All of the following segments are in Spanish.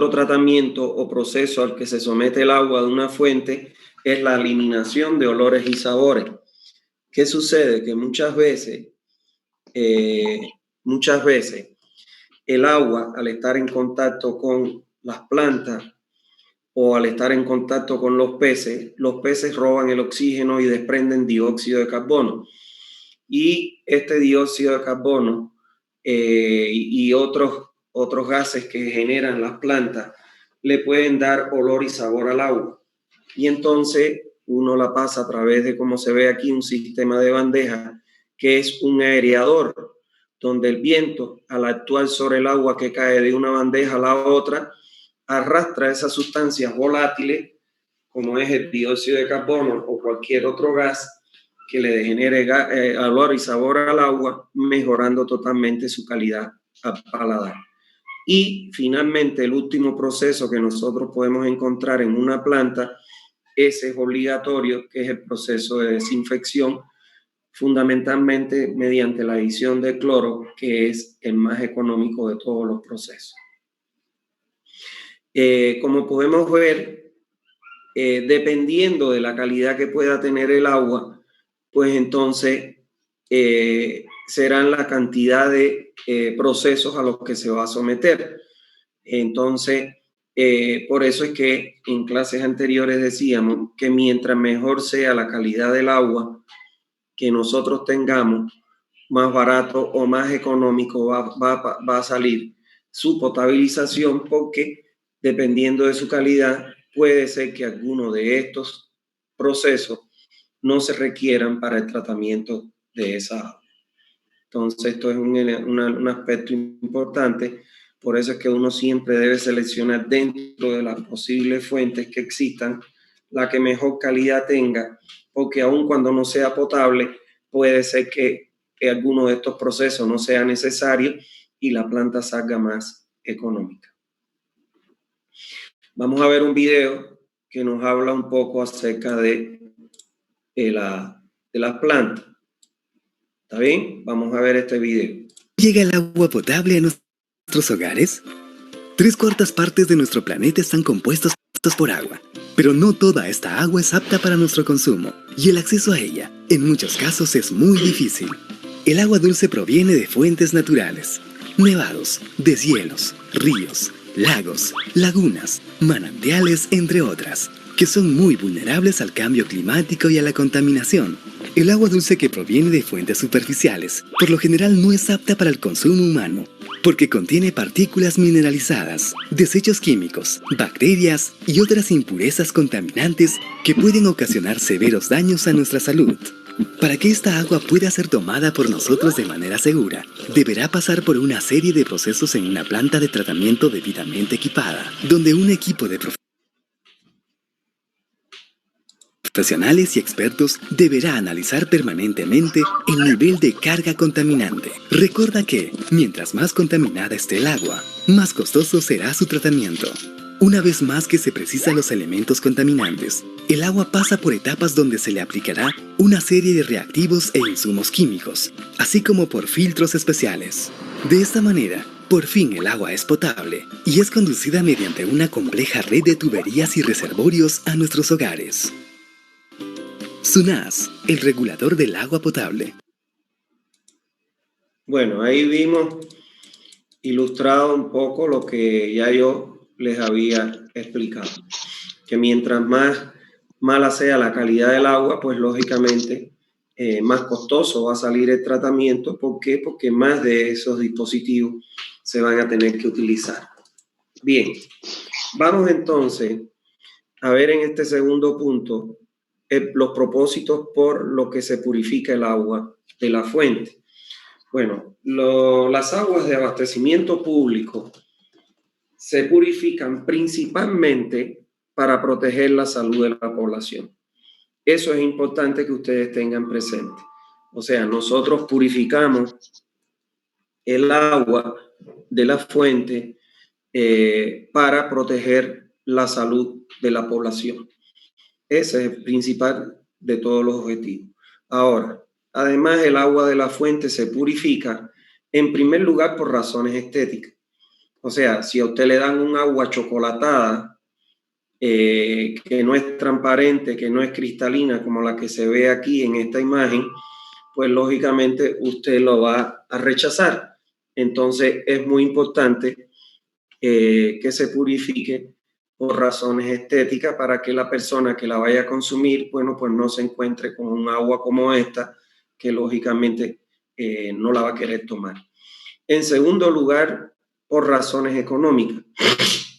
otro tratamiento o proceso al que se somete el agua de una fuente es la eliminación de olores y sabores. ¿Qué sucede? Que muchas veces el agua, al estar en contacto con las plantas o al estar en contacto con los peces roban el oxígeno y desprenden dióxido de carbono. Y este dióxido de carbono y otros gases que generan las plantas le pueden dar olor y sabor al agua. Y entonces uno la pasa a través de, como se ve aquí, un sistema de bandeja que es un aereador, donde el viento, al actuar sobre el agua que cae de una bandeja a la otra, arrastra esas sustancias volátiles, como es el dióxido de carbono o cualquier otro gas, que le genere olor y sabor al agua, mejorando totalmente su calidad al paladar. Y finalmente, el último proceso que nosotros podemos encontrar en una planta, ese es obligatorio, que es el proceso de desinfección, fundamentalmente mediante la adición de cloro, que es el más económico de todos los procesos. Como podemos ver, dependiendo de la calidad que pueda tener el agua, pues entonces serán la cantidad de procesos a los que se va a someter. Entonces, por eso es que en clases anteriores decíamos que mientras mejor sea la calidad del agua que nosotros tengamos, más barato o más económico va a salir su potabilización, porque dependiendo de su calidad, puede ser que alguno de estos procesos no se requieran para el tratamiento de esa agua. Entonces, esto es un aspecto importante. Por eso es que uno siempre debe seleccionar dentro de las posibles fuentes que existan la que mejor calidad tenga, porque aun cuando no sea potable, puede ser que alguno de estos procesos no sea necesario y la planta salga más económica. Vamos a ver un video que nos habla un poco acerca de las plantas. ¿Está bien? Vamos a ver este video. ¿Llega el agua potable a nuestros hogares? 3/4 partes de nuestro planeta están compuestos por agua, pero no toda esta agua es apta para nuestro consumo, y el acceso a ella, en muchos casos, es muy difícil. El agua dulce proviene de fuentes naturales, nevados, deshielos, ríos, lagos, lagunas, manantiales, entre otras, que son muy vulnerables al cambio climático y a la contaminación. El agua dulce que proviene de fuentes superficiales, por lo general no es apta para el consumo humano, porque contiene partículas mineralizadas, desechos químicos, bacterias y otras impurezas contaminantes que pueden ocasionar severos daños a nuestra salud. Para que esta agua pueda ser tomada por nosotros de manera segura, deberá pasar por una serie de procesos en una planta de tratamiento debidamente equipada, donde un equipo de profesionales y expertos deberá analizar permanentemente el nivel de carga contaminante. Recuerda que, mientras más contaminada esté el agua, más costoso será su tratamiento. Una vez más que se precisan los elementos contaminantes, el agua pasa por etapas donde se le aplicará una serie de reactivos e insumos químicos, así como por filtros especiales. De esta manera, por fin el agua es potable y es conducida mediante una compleja red de tuberías y reservorios a nuestros hogares. SUNAS, el regulador del agua potable. Bueno, ahí vimos ilustrado un poco lo que ya yo les había explicado, que mientras más mala sea la calidad del agua, pues lógicamente más costoso va a salir el tratamiento. ¿Por qué? Porque más de esos dispositivos se van a tener que utilizar. Bien, vamos entonces a ver en este segundo punto los propósitos por los que se purifica el agua de la fuente. Bueno, las aguas de abastecimiento público se purifican principalmente para proteger la salud de la población. Eso es importante que ustedes tengan presente. O sea, nosotros purificamos el agua de la fuente para proteger la salud de la población. Ese es el principal de todos los objetivos. Ahora, además, el agua de la fuente se purifica en primer lugar por razones estéticas. O sea, si a usted le dan un agua chocolatada, que no es transparente, que no es cristalina como la que se ve aquí en esta imagen, pues lógicamente usted lo va a rechazar. Entonces es muy importante que se purifique por razones estéticas para que la persona que la vaya a consumir, bueno, pues no se encuentre con un agua como esta, que lógicamente no la va a querer tomar. En segundo lugar, por razones económicas.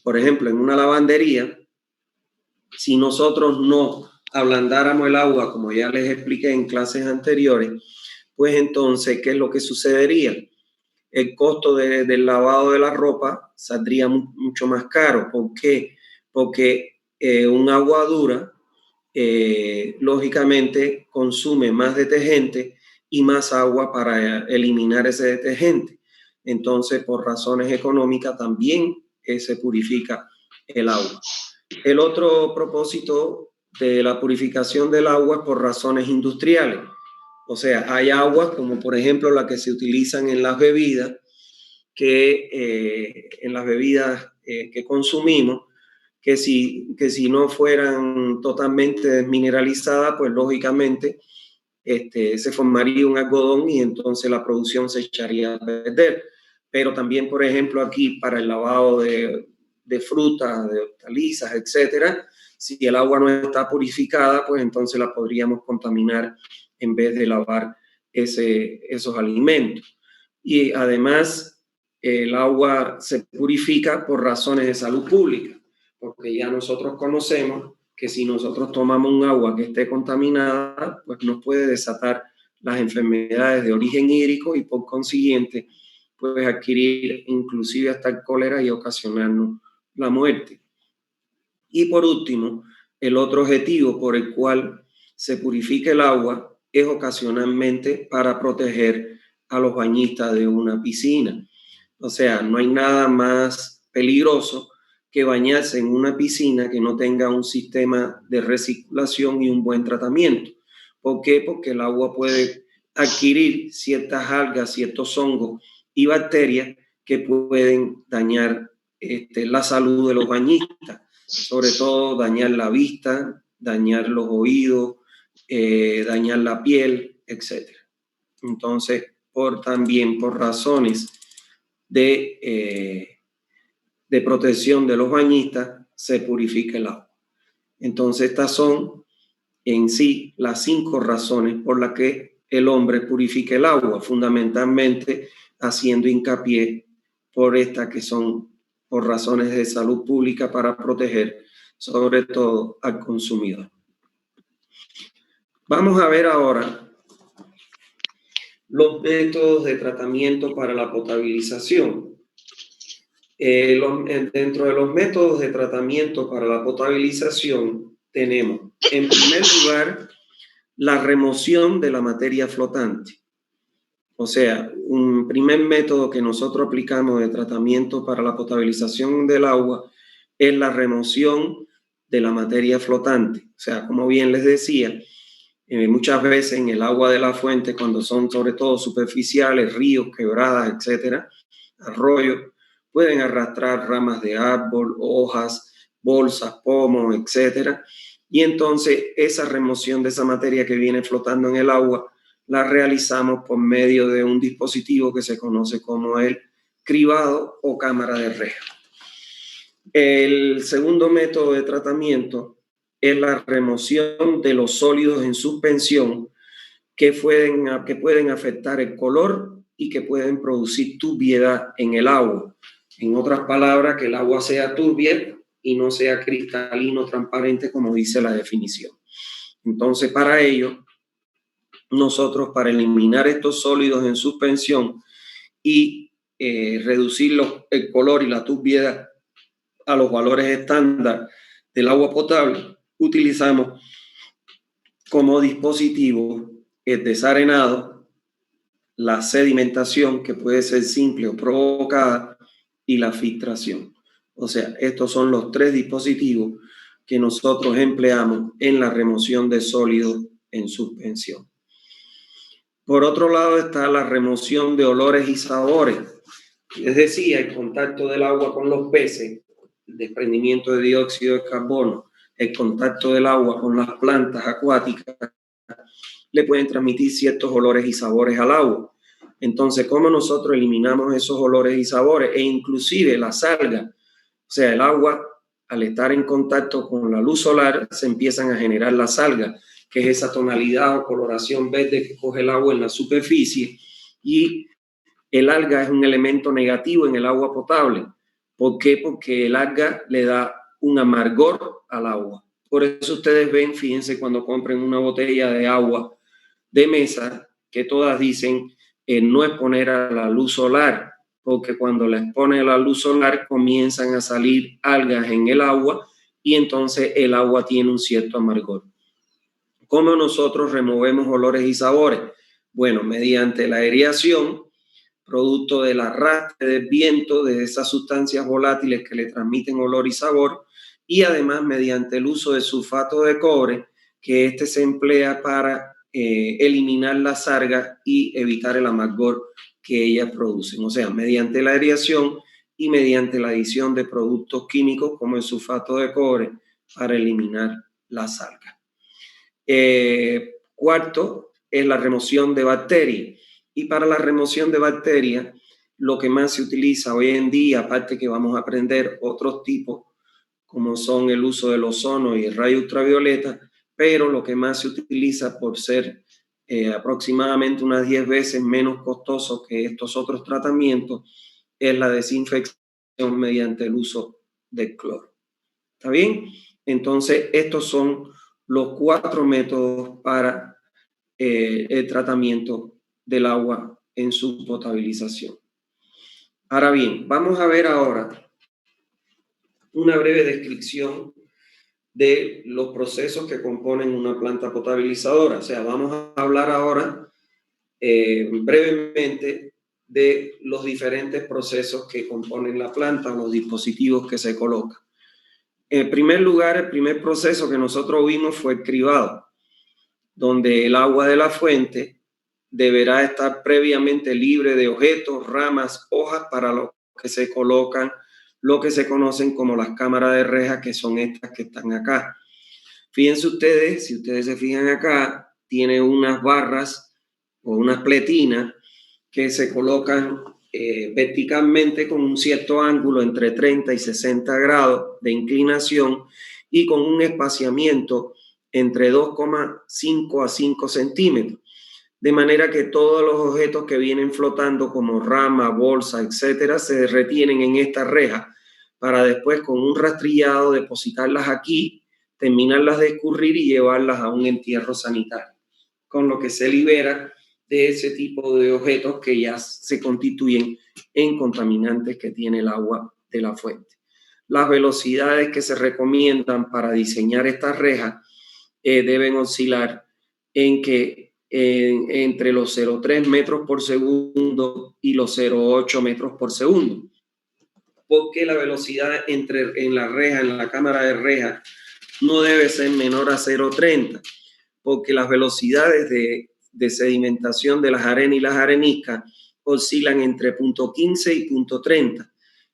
Por ejemplo, en una lavandería, si nosotros no ablandáramos el agua, como ya les expliqué en clases anteriores, pues entonces, ¿qué es lo que sucedería? El costo del lavado de la ropa saldría mucho más caro. ¿Por qué? Porque un agua dura, lógicamente, consume más detergente y más agua para eliminar ese detergente. Entonces, por razones económicas, también se purifica el agua. El otro propósito de la purificación del agua es por razones industriales. O sea, hay aguas como por ejemplo la que se utilizan en las bebidas, que consumimos, que si no fueran totalmente desmineralizadas, pues lógicamente se formaría un algodón y entonces la producción se echaría a perder. Pero también, por ejemplo, aquí para el lavado de frutas, de hortalizas, etcétera, si el agua no está purificada, pues entonces la podríamos contaminar en vez de lavar esos alimentos. Y además, el agua se purifica por razones de salud pública, porque ya nosotros conocemos que si nosotros tomamos un agua que esté contaminada, pues nos puede desatar las enfermedades de origen hídrico y por consiguiente, puede adquirir inclusive hasta el cólera y ocasionarnos la muerte. Y por último, el otro objetivo por el cual se purifica el agua es ocasionalmente para proteger a los bañistas de una piscina. O sea, no hay nada más peligroso que bañarse en una piscina que no tenga un sistema de recirculación y un buen tratamiento. ¿Por qué? Porque el agua puede adquirir ciertas algas, ciertos hongos y bacterias que pueden dañar la salud de los bañistas, sobre todo dañar la vista, dañar los oídos, dañar la piel, etc. Entonces, también por razones de protección de los bañistas, se purifica el agua. Entonces, estas son en sí las 5 razones por las que el hombre purifica el agua, fundamentalmente haciendo hincapié por estas que son por razones de salud pública para proteger sobre todo al consumidor. Vamos a ver ahora los métodos de tratamiento para la potabilización. Dentro de los métodos de tratamiento para la potabilización tenemos, en primer lugar, la remoción de la materia flotante. O sea, un primer método que nosotros aplicamos de tratamiento para la potabilización del agua es la remoción de la materia flotante. O sea, como bien les decía, muchas veces en el agua de la fuente, cuando son sobre todo superficiales, ríos, quebradas, etcétera, arroyos, pueden arrastrar ramas de árbol, hojas, bolsas, pomos, etcétera. Y entonces esa remoción de esa materia que viene flotando en el agua la realizamos por medio de un dispositivo que se conoce como el cribado o cámara de reja. El segundo método de tratamiento es la remoción de los sólidos en suspensión que pueden afectar el color y que pueden producir turbiedad en el agua. En otras palabras, que el agua sea turbia y no sea cristalino, transparente, como dice la definición. Entonces, para ello, nosotros, para eliminar estos sólidos en suspensión y reducir el color y la turbiedad a los valores estándar del agua potable, utilizamos como dispositivo el desarenado, la sedimentación, que puede ser simple o provocada, y la filtración. O sea, estos son los 3 dispositivos que nosotros empleamos en la remoción de sólidos en suspensión. Por otro lado está la remoción de olores y sabores. Les decía, el contacto del agua con los peces, el desprendimiento de dióxido de carbono, el contacto del agua con las plantas acuáticas, le pueden transmitir ciertos olores y sabores al agua. Entonces, ¿cómo nosotros eliminamos esos olores y sabores? E inclusive las algas, o sea, el agua, al estar en contacto con la luz solar, se empiezan a generar las algas, que es esa tonalidad o coloración verde que coge el agua en la superficie, y el alga es un elemento negativo en el agua potable. ¿Por qué? Porque el alga le da un amargor al agua. Por eso ustedes ven, fíjense, cuando compren una botella de agua de mesa, que todas dicen no exponer a la luz solar, porque cuando la expone a la luz solar comienzan a salir algas en el agua y entonces el agua tiene un cierto amargor. ¿Cómo nosotros removemos olores y sabores? Bueno, mediante la aireación, producto del arrastre del viento de esas sustancias volátiles que le transmiten olor y sabor, y además mediante el uso de sulfato de cobre, que este se emplea para eliminar la sarga y evitar el amargor que ellas producen. O sea, mediante la aireación y mediante la adición de productos químicos como el sulfato de cobre para eliminar la sarga. Cuarto es la remoción de bacterias. Y para la remoción de bacterias, lo que más se utiliza hoy en día, aparte que vamos a aprender otros tipos, como son el uso del ozono y el rayo ultravioleta, pero lo que más se utiliza por ser aproximadamente unas 10 veces menos costoso que estos otros tratamientos, es la desinfección mediante el uso del cloro. ¿Está bien? Entonces, estos son los 4 métodos para el tratamiento del agua en su potabilización. Ahora bien, vamos a ver ahora una breve descripción de los procesos que componen una planta potabilizadora. O sea, vamos a hablar ahora brevemente de los diferentes procesos que componen la planta, los dispositivos que se colocan. En primer lugar, el primer proceso que nosotros vimos fue el cribado, donde el agua de la fuente deberá estar previamente libre de objetos, ramas, hojas para lo que se colocan, lo que se conocen como las cámaras de reja, que son estas que están acá. Fíjense ustedes, si ustedes se fijan acá, tiene unas barras o unas pletinas que se colocan verticalmente con un cierto ángulo entre 30 y 60 grados de inclinación y con un espaciamiento entre 2,5 a 5 centímetros. De manera que todos los objetos que vienen flotando como rama, bolsa, etcétera, se retienen en esta reja para después con un rastrillado depositarlas aquí, terminarlas de escurrir y llevarlas a un entierro sanitario, con lo que se libera de ese tipo de objetos que ya se constituyen en contaminantes que tiene el agua de la fuente. Las velocidades que se recomiendan para diseñar estas rejas deben oscilar en que entre los 0,3 metros por segundo y los 0,8 metros por segundo. Porque la velocidad en la reja, en la cámara de reja, no debe ser menor a 0,30, porque las velocidades de sedimentación de las arenas y las areniscas oscilan entre 0,15 y 0,30.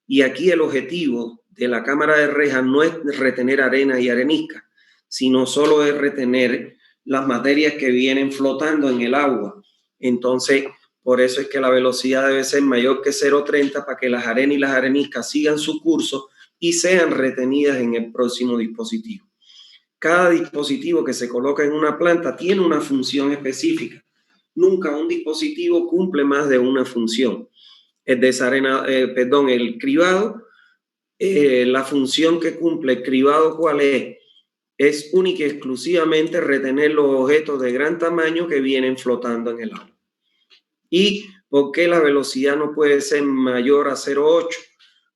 Y aquí el objetivo de la cámara de reja no es retener arena y arenisca, sino solo es retener las materias que vienen flotando en el agua. Entonces, por eso es que la velocidad debe ser mayor que 0,30 para que las arenas y las areniscas sigan su curso y sean retenidas en el próximo dispositivo. Cada dispositivo que se coloca en una planta tiene una función específica. Nunca un dispositivo cumple más de una función. El cribado, la función que cumple el cribado, ¿cuál es? Es única y exclusivamente retener los objetos de gran tamaño que vienen flotando en el agua. ¿Y por qué la velocidad no puede ser mayor a 0,8?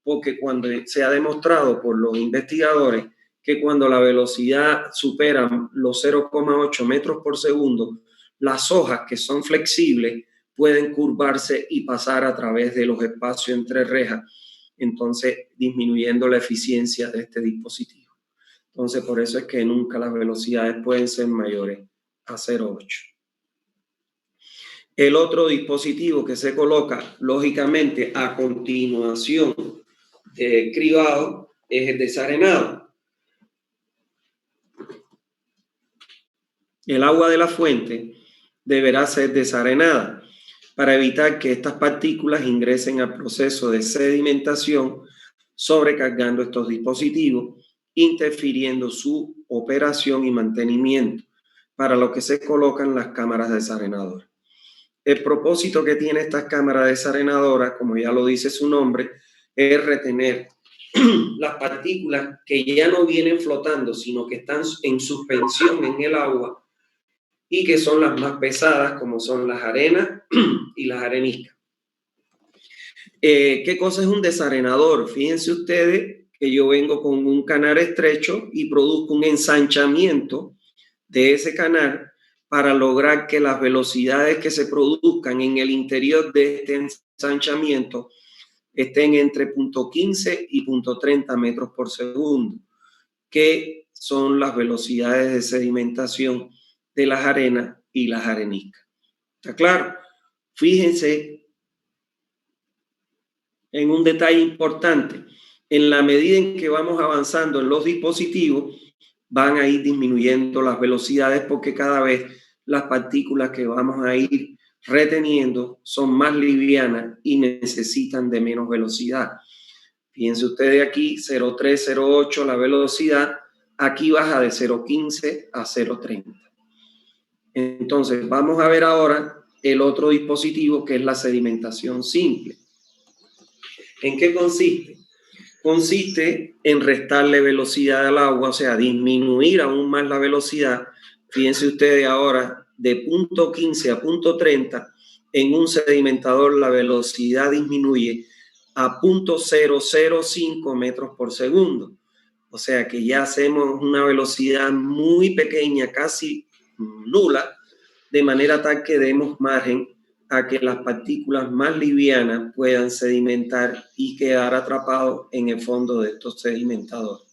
Porque cuando se ha demostrado por los investigadores que cuando la velocidad supera los 0,8 metros por segundo, las hojas que son flexibles pueden curvarse y pasar a través de los espacios entre rejas, entonces disminuyendo la eficiencia de este dispositivo. Entonces, por eso es que nunca las velocidades pueden ser mayores a 0,8. El otro dispositivo que se coloca, lógicamente, a continuación del cribado es el desarenado. El agua de la fuente deberá ser desarenada para evitar que estas partículas ingresen al proceso de sedimentación, sobrecargando estos dispositivos, interfiriendo su operación y mantenimiento, para lo que se colocan las cámaras desarenadoras. El propósito que tiene estas cámaras desarenadoras, como ya lo dice su nombre, es retener las partículas que ya no vienen flotando, sino que están en suspensión en el agua y que son las más pesadas, como son las arenas y las areniscas. ¿Qué cosa es un desarenador? Fíjense ustedes que yo vengo con un canal estrecho y produzco un ensanchamiento de ese canal para lograr que las velocidades que se produzcan en el interior de este ensanchamiento estén entre 0.15 y 0.30 metros por segundo, que son las velocidades de sedimentación de las arenas y las areniscas. ¿Está claro? Fíjense en un detalle importante. En la medida en que vamos avanzando en los dispositivos, van a ir disminuyendo las velocidades porque cada vez las partículas que vamos a ir reteniendo son más livianas y necesitan de menos velocidad. Fíjense ustedes aquí, 0.3, 0.8 la velocidad, aquí baja de 0.15 a 0.30. Entonces, vamos a ver ahora el otro dispositivo que es la sedimentación simple. ¿En qué consiste? Consiste en restarle velocidad al agua, o sea, disminuir aún más la velocidad. Fíjense ustedes ahora, de 0.15 a 0.30, en un sedimentador la velocidad disminuye a 0.005 metros por segundo. O sea que ya hacemos una velocidad muy pequeña, casi nula, de manera tal que demos margen a que las partículas más livianas puedan sedimentar y quedar atrapados en el fondo de estos sedimentadores.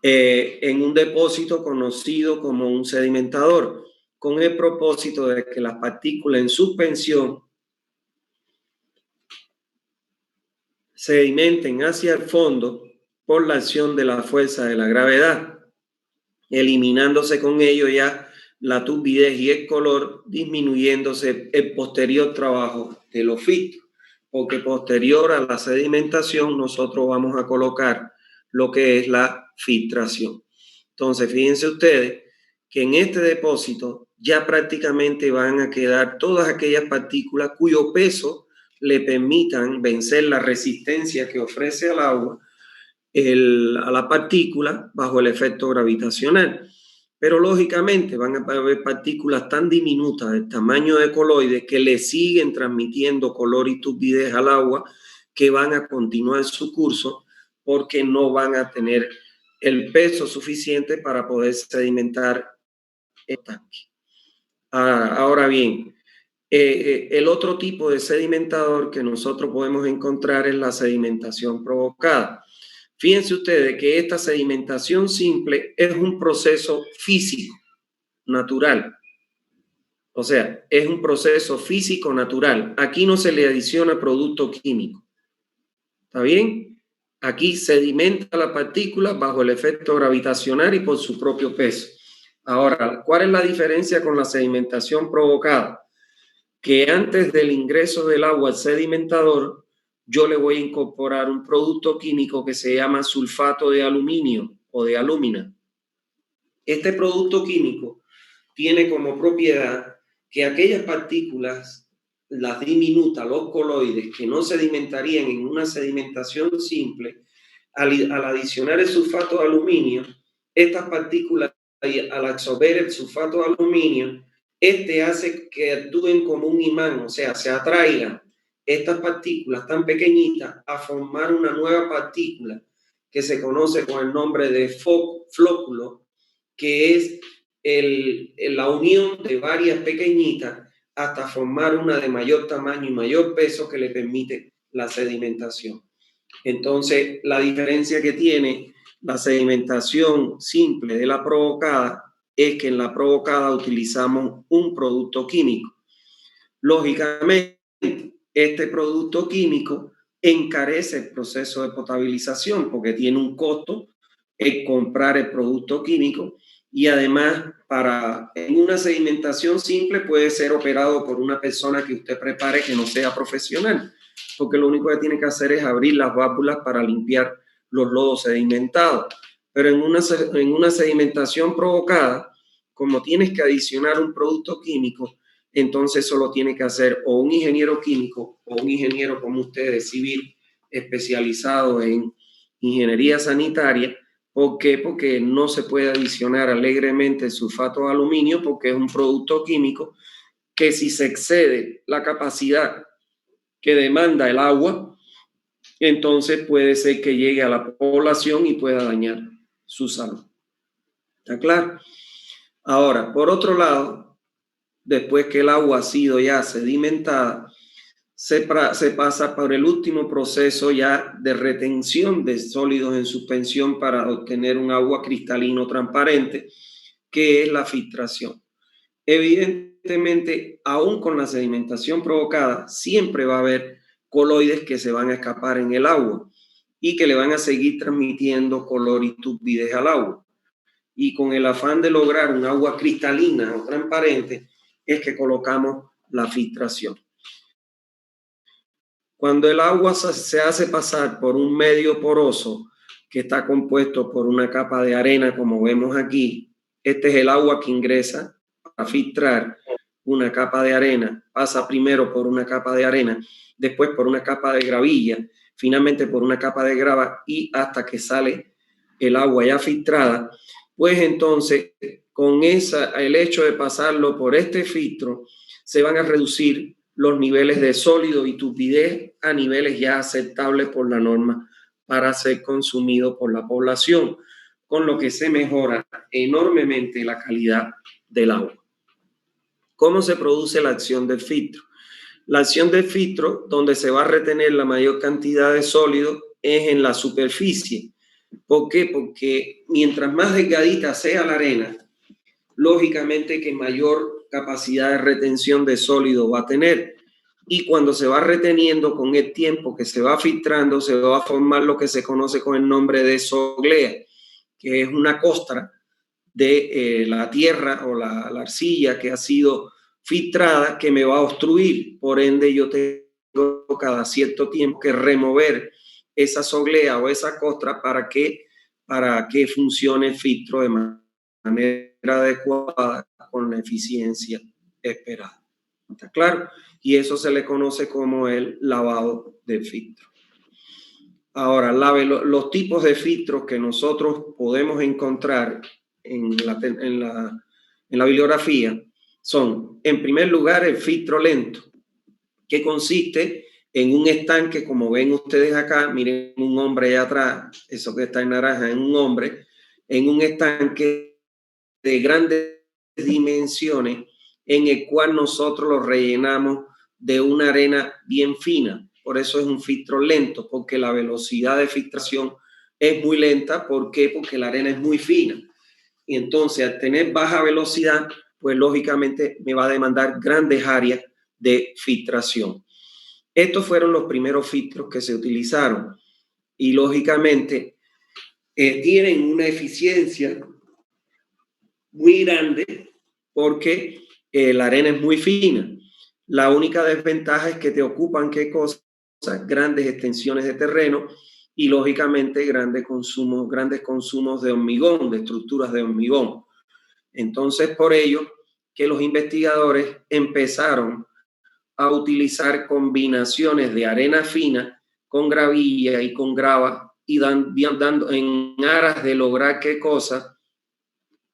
En un depósito conocido como un sedimentador, con el propósito de que las partículas en suspensión sedimenten hacia el fondo por la acción de la fuerza de la gravedad, eliminándose con ello ya la turbidez y el color, disminuyéndose el posterior trabajo de los filtros, porque posterior a la sedimentación nosotros vamos a colocar lo que es la filtración. Entonces, fíjense ustedes que en este depósito ya prácticamente van a quedar todas aquellas partículas cuyo peso le permitan vencer la resistencia que ofrece al agua a la partícula bajo el efecto gravitacional. Pero lógicamente van a haber partículas tan diminutas del tamaño de coloides que le siguen transmitiendo color y turbidez al agua, que van a continuar su curso porque no van a tener el peso suficiente para poder sedimentar el tanque. Ahora bien, el otro tipo de sedimentador que nosotros podemos encontrar es la sedimentación provocada. Fíjense ustedes que esta sedimentación simple es un proceso físico, natural. O sea, es un proceso físico natural. Aquí no se le adiciona producto químico. ¿Está bien? Aquí sedimenta la partícula bajo el efecto gravitacional y por su propio peso. Ahora, ¿cuál es la diferencia con la sedimentación provocada? Que antes del ingreso del agua al sedimentador, yo le voy a incorporar un producto químico que se llama sulfato de aluminio o de alúmina. Este producto químico tiene como propiedad que aquellas partículas, las diminutas, los coloides, que no sedimentarían en una sedimentación simple, al adicionar el sulfato de aluminio, estas partículas, al absorber el sulfato de aluminio, hace que actúen como un imán, o sea, se atraigan estas partículas tan pequeñitas a formar una nueva partícula que se conoce con el nombre de flóculo, que es la unión de varias pequeñitas hasta formar una de mayor tamaño y mayor peso que le permite la sedimentación. Entonces, la diferencia que tiene la sedimentación simple de la provocada es que en la provocada utilizamos un producto químico. Lógicamente, este producto químico encarece el proceso de potabilización porque tiene un costo el comprar el producto químico y además en una sedimentación simple puede ser operado por una persona que usted prepare que no sea profesional, porque lo único que tiene que hacer es abrir las válvulas para limpiar los lodos sedimentados. Pero en una sedimentación provocada, como tienes que adicionar un producto químico, entonces solo tiene que hacer o un ingeniero químico o un ingeniero como ustedes, civil, especializado en ingeniería sanitaria. ¿Por qué? Porque no se puede adicionar alegremente el sulfato de aluminio porque es un producto químico que si se excede la capacidad que demanda el agua, entonces puede ser que llegue a la población y pueda dañar su salud. ¿Está claro? Ahora, por otro lado, después que el agua ha sido ya sedimentada, se pasa por el último proceso ya de retención de sólidos en suspensión para obtener un agua cristalino transparente, que es la filtración. Evidentemente, aún con la sedimentación provocada, siempre va a haber coloides que se van a escapar en el agua y que le van a seguir transmitiendo color y turbidez al agua. Y con el afán de lograr un agua cristalina o transparente, es que colocamos la filtración. Cuando el agua se hace pasar por un medio poroso que está compuesto por una capa de arena, como vemos aquí, este es el agua que ingresa a filtrar una capa de arena, pasa primero por una capa de arena, después por una capa de gravilla, finalmente por una capa de grava y hasta que sale el agua ya filtrada, pues entonces con el hecho de pasarlo por este filtro se van a reducir los niveles de sólido y turbidez a niveles ya aceptables por la norma para ser consumido por la población, con lo que se mejora enormemente la calidad del agua. ¿Cómo se produce la acción del filtro? La acción del filtro, donde se va a retener la mayor cantidad de sólido, es en la superficie. ¿Por qué? Porque mientras más delgadita sea la arena, lógicamente que mayor capacidad de retención de sólido va a tener. Y cuando se va reteniendo con el tiempo que se va filtrando, se va a formar lo que se conoce con el nombre de soglea, que es una costra de la tierra o la arcilla que ha sido filtrada que me va a obstruir. Por ende, yo tengo cada cierto tiempo que remover esa soglea o esa costra para que funcione el filtro de manera adecuada con la eficiencia esperada. ¿Está claro? Y eso se le conoce como el lavado de filtro. Ahora, los tipos de filtros que nosotros podemos encontrar en la bibliografía son, en primer lugar, el filtro lento, que consiste en un estanque, como ven ustedes acá, miren un hombre allá atrás, eso que está en naranja, es un hombre, en un estanque de grandes dimensiones en el cual nosotros lo rellenamos de una arena bien fina. Por eso es un filtro lento, porque la velocidad de filtración es muy lenta. ¿Por qué? Porque la arena es muy fina. Y entonces, al tener baja velocidad, pues lógicamente me va a demandar grandes áreas de filtración. Estos fueron los primeros filtros que se utilizaron y lógicamente tienen una eficiencia muy grande porque la arena es muy fina. La única desventaja es que te ocupan, ¿qué cosas? Grandes extensiones de terreno y lógicamente grandes consumos de hormigón, de estructuras de hormigón. Entonces, por ello que los investigadores empezaron a utilizar combinaciones de arena fina con gravilla y con grava y dando en aras de lograr qué cosa.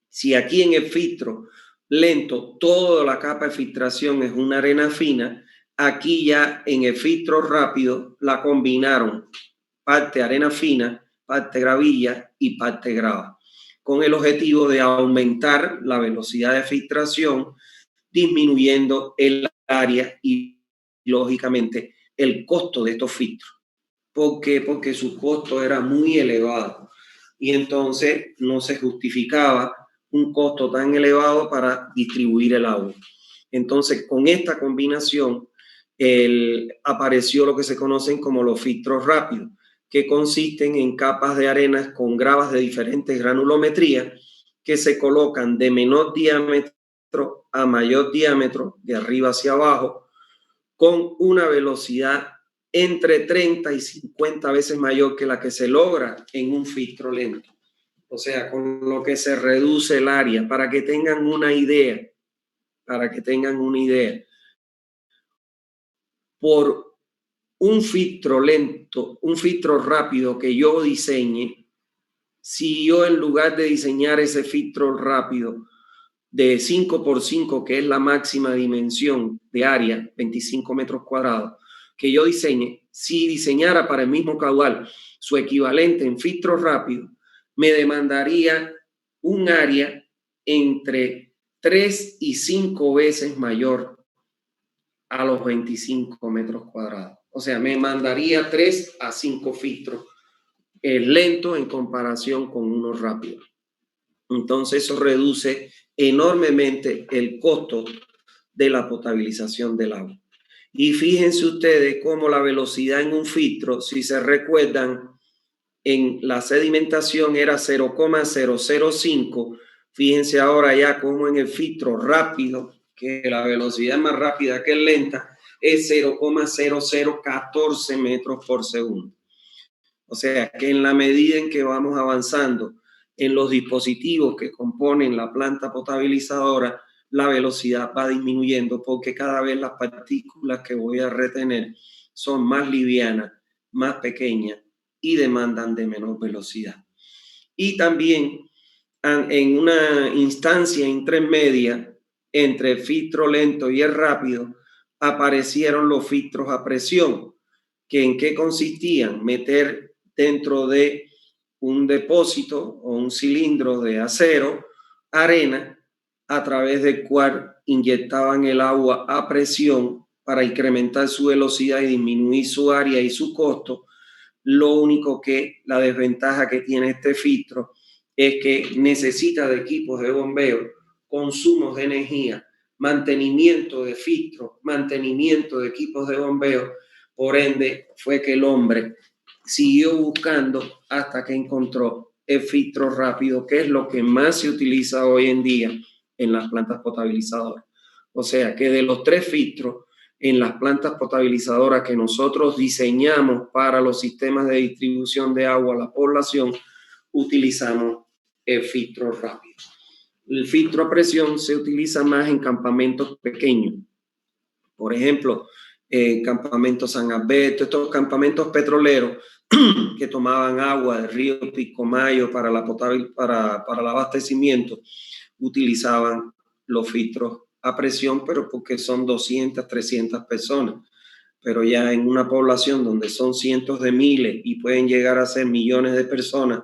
Si aquí en el filtro lento toda la capa de filtración es una arena fina, aquí ya en el filtro rápido la combinaron parte arena fina, parte gravilla y parte grava, con el objetivo de aumentar la velocidad de filtración, disminuyendo el área y lógicamente el costo de estos filtros. ¿Por qué? Porque su costo era muy elevado y entonces no se justificaba un costo tan elevado para distribuir el agua. Entonces, con esta combinación, apareció lo que se conocen como los filtros rápidos, que consisten en capas de arenas con gravas de diferentes granulometrías que se colocan de menor diámetro a mayor diámetro, de arriba hacia abajo, con una velocidad entre 30 y 50 veces mayor que la que se logra en un filtro lento. O sea, con lo que se reduce el área, para que tengan una idea, por un filtro lento, un filtro rápido que yo diseñe, si yo en lugar de diseñar ese filtro rápido de 5x5, que es la máxima dimensión de área, 25 metros cuadrados, que yo diseñe, si diseñara para el mismo caudal su equivalente en filtro rápido, me demandaría un área entre 3 y 5 veces mayor a los 25 metros cuadrados. O sea, me mandaría 3 a 5 filtros lentos en comparación con uno rápido. Entonces eso reduce enormemente el costo de la potabilización del agua. Y fíjense ustedes cómo la velocidad en un filtro, si se recuerdan, en la sedimentación era 0,005. Fíjense ahora ya cómo en el filtro rápido, que la velocidad es más rápida que lenta, es 0,0014 metros por segundo. O sea que en la medida en que vamos avanzando en los dispositivos que componen la planta potabilizadora, la velocidad va disminuyendo porque cada vez las partículas que voy a retener son más livianas, más pequeñas y demandan de menor velocidad. Y también en una instancia intermedia entre el filtro lento y el rápido, aparecieron los filtros a presión, que en qué consistían: meter dentro de un depósito o un cilindro de acero arena, a través del cual inyectaban el agua a presión para incrementar su velocidad y disminuir su área y su costo. Lo único que la desventaja que tiene este filtro es que necesita de equipos de bombeo, consumos de energía, mantenimiento de filtros, mantenimiento de equipos de bombeo. Por ende, fue que el hombre siguió buscando hasta que encontró el filtro rápido, que es lo que más se utiliza hoy en día en las plantas potabilizadoras. O sea que de los 3 filtros en las plantas potabilizadoras que nosotros diseñamos para los sistemas de distribución de agua a la población, utilizamos el filtro rápido. El filtro a presión se utiliza más en campamentos pequeños. Por ejemplo, Campamento San Alberto, estos campamentos petroleros que tomaban agua del río Pilcomayo para el abastecimiento, utilizaban los filtros a presión, pero porque son 200, 300 personas. Pero ya en una población donde son cientos de miles y pueden llegar a ser millones de personas,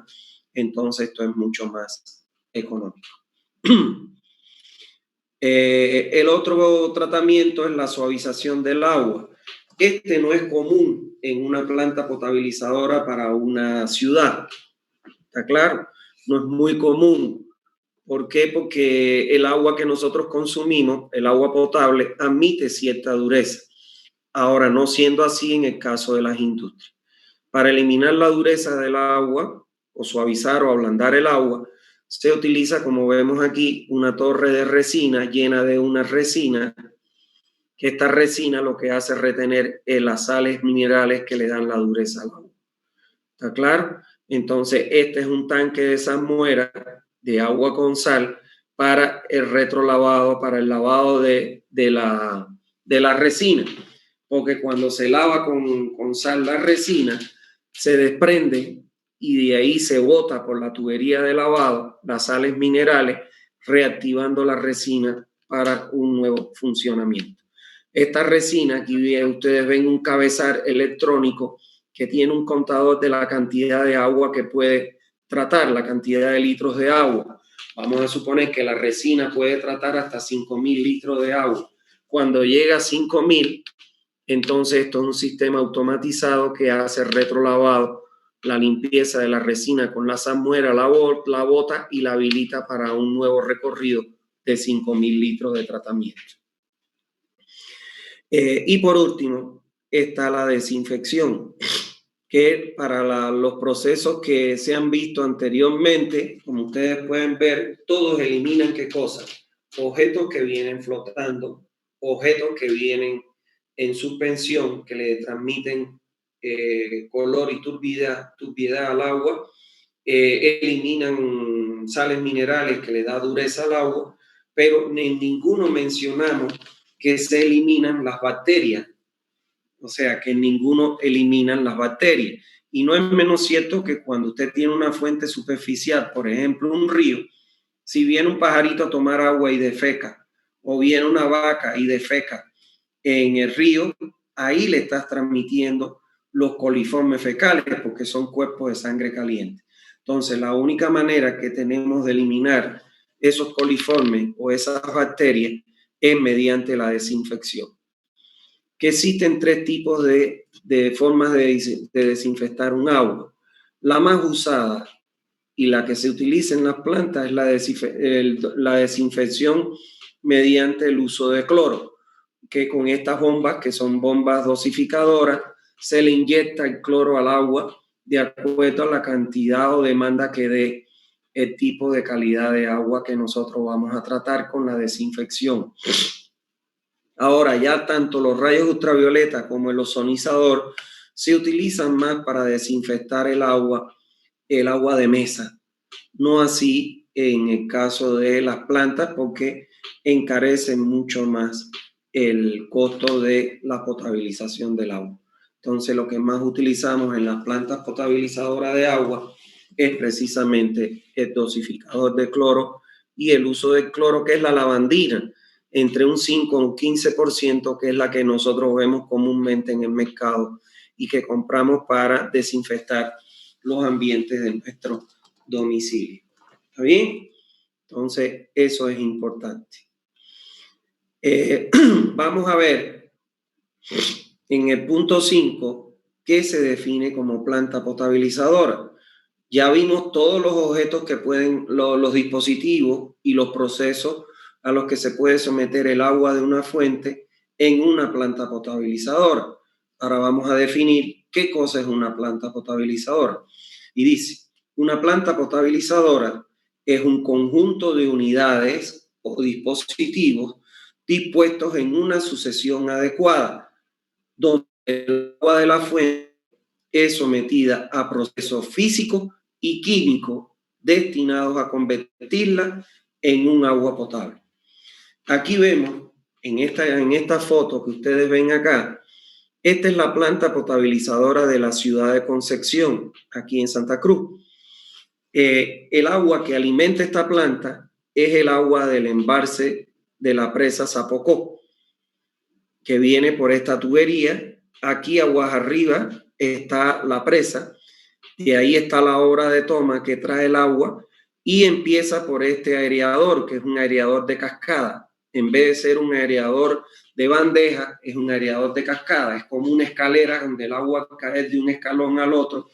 entonces esto es mucho más económico. El otro tratamiento es la suavización del agua. Este no es común en una planta potabilizadora para una ciudad. ¿Está claro? No es muy común. ¿Por qué? Porque el agua que nosotros consumimos, el agua potable, admite cierta dureza. Ahora, no siendo así en el caso de las industrias. Para eliminar la dureza del agua, o suavizar o ablandar el agua, se utiliza, como vemos aquí, una torre de resina llena de una resina, que esta resina lo que hace es retener las sales minerales que le dan la dureza al agua. ¿Está claro? Entonces, este es un tanque de salmuera de agua con sal para el retrolavado, para el lavado de la resina. Porque cuando se lava con sal la resina, se desprende y de ahí se bota por la tubería de lavado las sales minerales, reactivando la resina para un nuevo funcionamiento. Esta resina, aquí ustedes ven un cabezal electrónico que tiene un contador de la cantidad de agua que puede tratar, la cantidad de litros de agua. Vamos a suponer que la resina puede tratar hasta 5.000 litros de agua. Cuando llega a 5.000, entonces esto es un sistema automatizado que hace retrolavado, la limpieza de la resina con la salmuera, la bota y la habilita para un nuevo recorrido de 5.000 litros de tratamiento. Y por último, está la desinfección, que para los procesos que se han visto anteriormente, como ustedes pueden ver, todos eliminan ¿qué cosa? Objetos que vienen flotando, objetos que vienen en suspensión, que le transmiten color y turbiedad al agua, eliminan sales minerales que le da dureza al agua, pero en ninguno mencionamos que se eliminan las bacterias, o sea, que ninguno eliminan las bacterias. Y no es menos cierto que cuando usted tiene una fuente superficial, por ejemplo, un río, si viene un pajarito a tomar agua y defeca, o viene una vaca y defeca en el río, ahí le estás transmitiendo los coliformes fecales, porque son cuerpos de sangre caliente. Entonces, la única manera que tenemos de eliminar esos coliformes o esas bacterias es mediante la desinfección. Que existen tres tipos de formas de desinfectar un agua. La más usada y la que se utiliza en las plantas es la desinfección mediante el uso de cloro, que con estas bombas, que son bombas dosificadoras, se le inyecta el cloro al agua de acuerdo a la cantidad o demanda que dé el tipo de calidad de agua que nosotros vamos a tratar con la desinfección. Ahora, ya tanto los rayos ultravioleta como el ozonizador se utilizan más para desinfectar el agua de mesa. No así en el caso de las plantas, porque encarecen mucho más el costo de la potabilización del agua. Entonces, lo que más utilizamos en las plantas potabilizadoras de agua es precisamente el dosificador de cloro y el uso del cloro, que es la lavandina, entre un 5 y un 15%, que es la que nosotros vemos comúnmente en el mercado y que compramos para desinfectar los ambientes de nuestro domicilio. ¿Está bien? Entonces, eso es importante. Vamos a ver en el punto 5 qué se define como planta potabilizadora. Ya vimos todos los objetos que pueden, los dispositivos y los procesos a los que se puede someter el agua de una fuente en una planta potabilizadora. Ahora vamos a definir qué cosa es una planta potabilizadora. Y dice, una planta potabilizadora es un conjunto de unidades o dispositivos dispuestos en una sucesión adecuada, donde el agua de la fuente es sometida a procesos físicos y químicos destinados a convertirla en un agua potable. Aquí vemos, en esta foto que ustedes ven acá, esta es la planta potabilizadora de la ciudad de Concepción, aquí en Santa Cruz. El agua que alimenta esta planta es el agua del embalse de la presa Zapocó, que viene por esta tubería. Aquí aguas arriba está la presa, y ahí está la obra de toma que trae el agua y empieza por este aireador, que es un aireador de cascada. En vez de ser un aireador de bandeja, es un aireador de cascada. Es como una escalera donde el agua cae de un escalón al otro.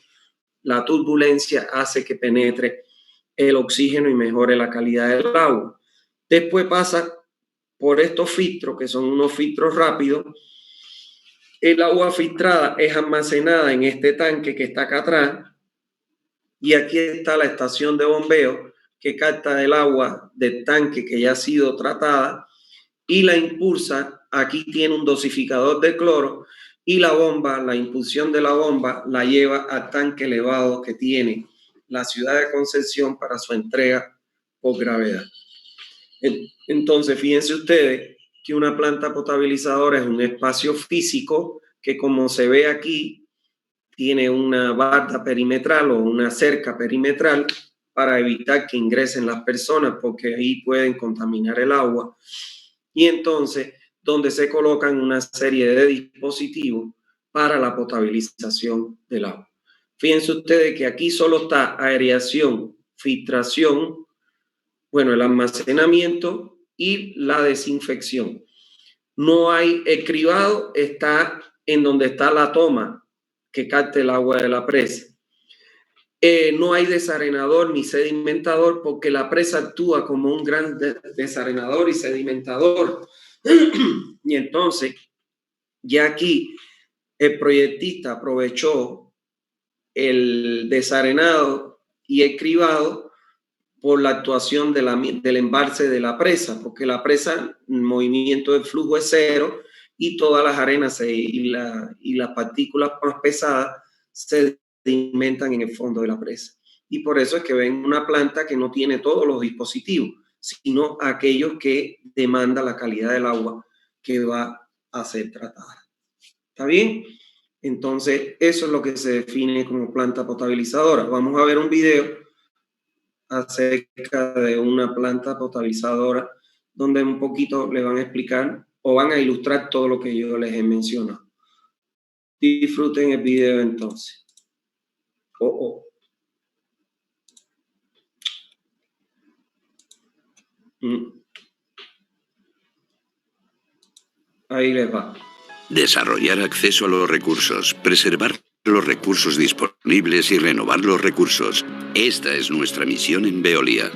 La turbulencia hace que penetre el oxígeno y mejore la calidad del agua. Después pasa por estos filtros, que son unos filtros rápidos. El agua filtrada es almacenada en este tanque que está acá atrás. Y aquí está la estación de bombeo que capta el agua del tanque que ya ha sido tratada y la impulsa. Aquí tiene un dosificador de cloro y la bomba, la impulsión de la bomba la lleva al tanque elevado que tiene la ciudad de Concepción para su entrega por gravedad. Entonces, fíjense ustedes que una planta potabilizadora es un espacio físico que, como se ve aquí, tiene una barda perimetral o una cerca perimetral para evitar que ingresen las personas, porque ahí pueden contaminar el agua. Y entonces, donde se colocan una serie de dispositivos para la potabilización del agua. Fíjense ustedes que aquí solo está aireación, filtración, bueno, el almacenamiento y la desinfección. No hay, el cribado está en donde está la toma que capte el agua de la presa. No hay desarenador ni sedimentador, porque la presa actúa como un gran desarenador y sedimentador. Y entonces, Ya aquí el proyectista aprovechó el desarenado y el cribado por la actuación del embalse de la presa, porque la presa, el movimiento del flujo es cero y todas las arenas y las partículas más pesadas se sedimentan en el fondo de la presa. Y por eso es que ven una planta que no tiene todos los dispositivos, sino aquellos que demanda la calidad del agua que va a ser tratada. ¿Está bien? Entonces, eso es lo que se define como planta potabilizadora. Vamos a ver un video acerca de una planta potabilizadora donde un poquito le van a explicar o van a ilustrar todo lo que yo les he mencionado. Disfruten el video entonces. Ahí les va. Desarrollar acceso a los recursos, preservar los recursos disponibles y renovar los recursos. Esta es nuestra misión en Veolia.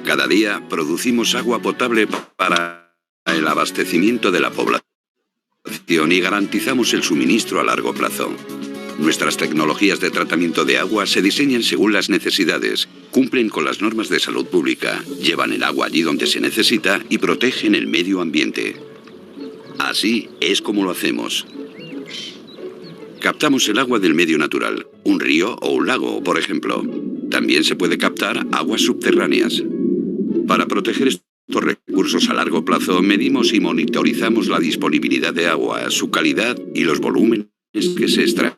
Cada día producimos agua potable para el abastecimiento de la población y garantizamos el suministro a largo plazo. Nuestras tecnologías de tratamiento de agua se diseñan según las necesidades, cumplen con las normas de salud pública, llevan el agua allí donde se necesita y protegen el medio ambiente. Así es como lo hacemos. Captamos el agua del medio natural, un río o un lago, por ejemplo. También se puede captar aguas subterráneas. Para proteger estos recursos a largo plazo, medimos y monitorizamos la disponibilidad de agua, su calidad y los volúmenes que se extraen.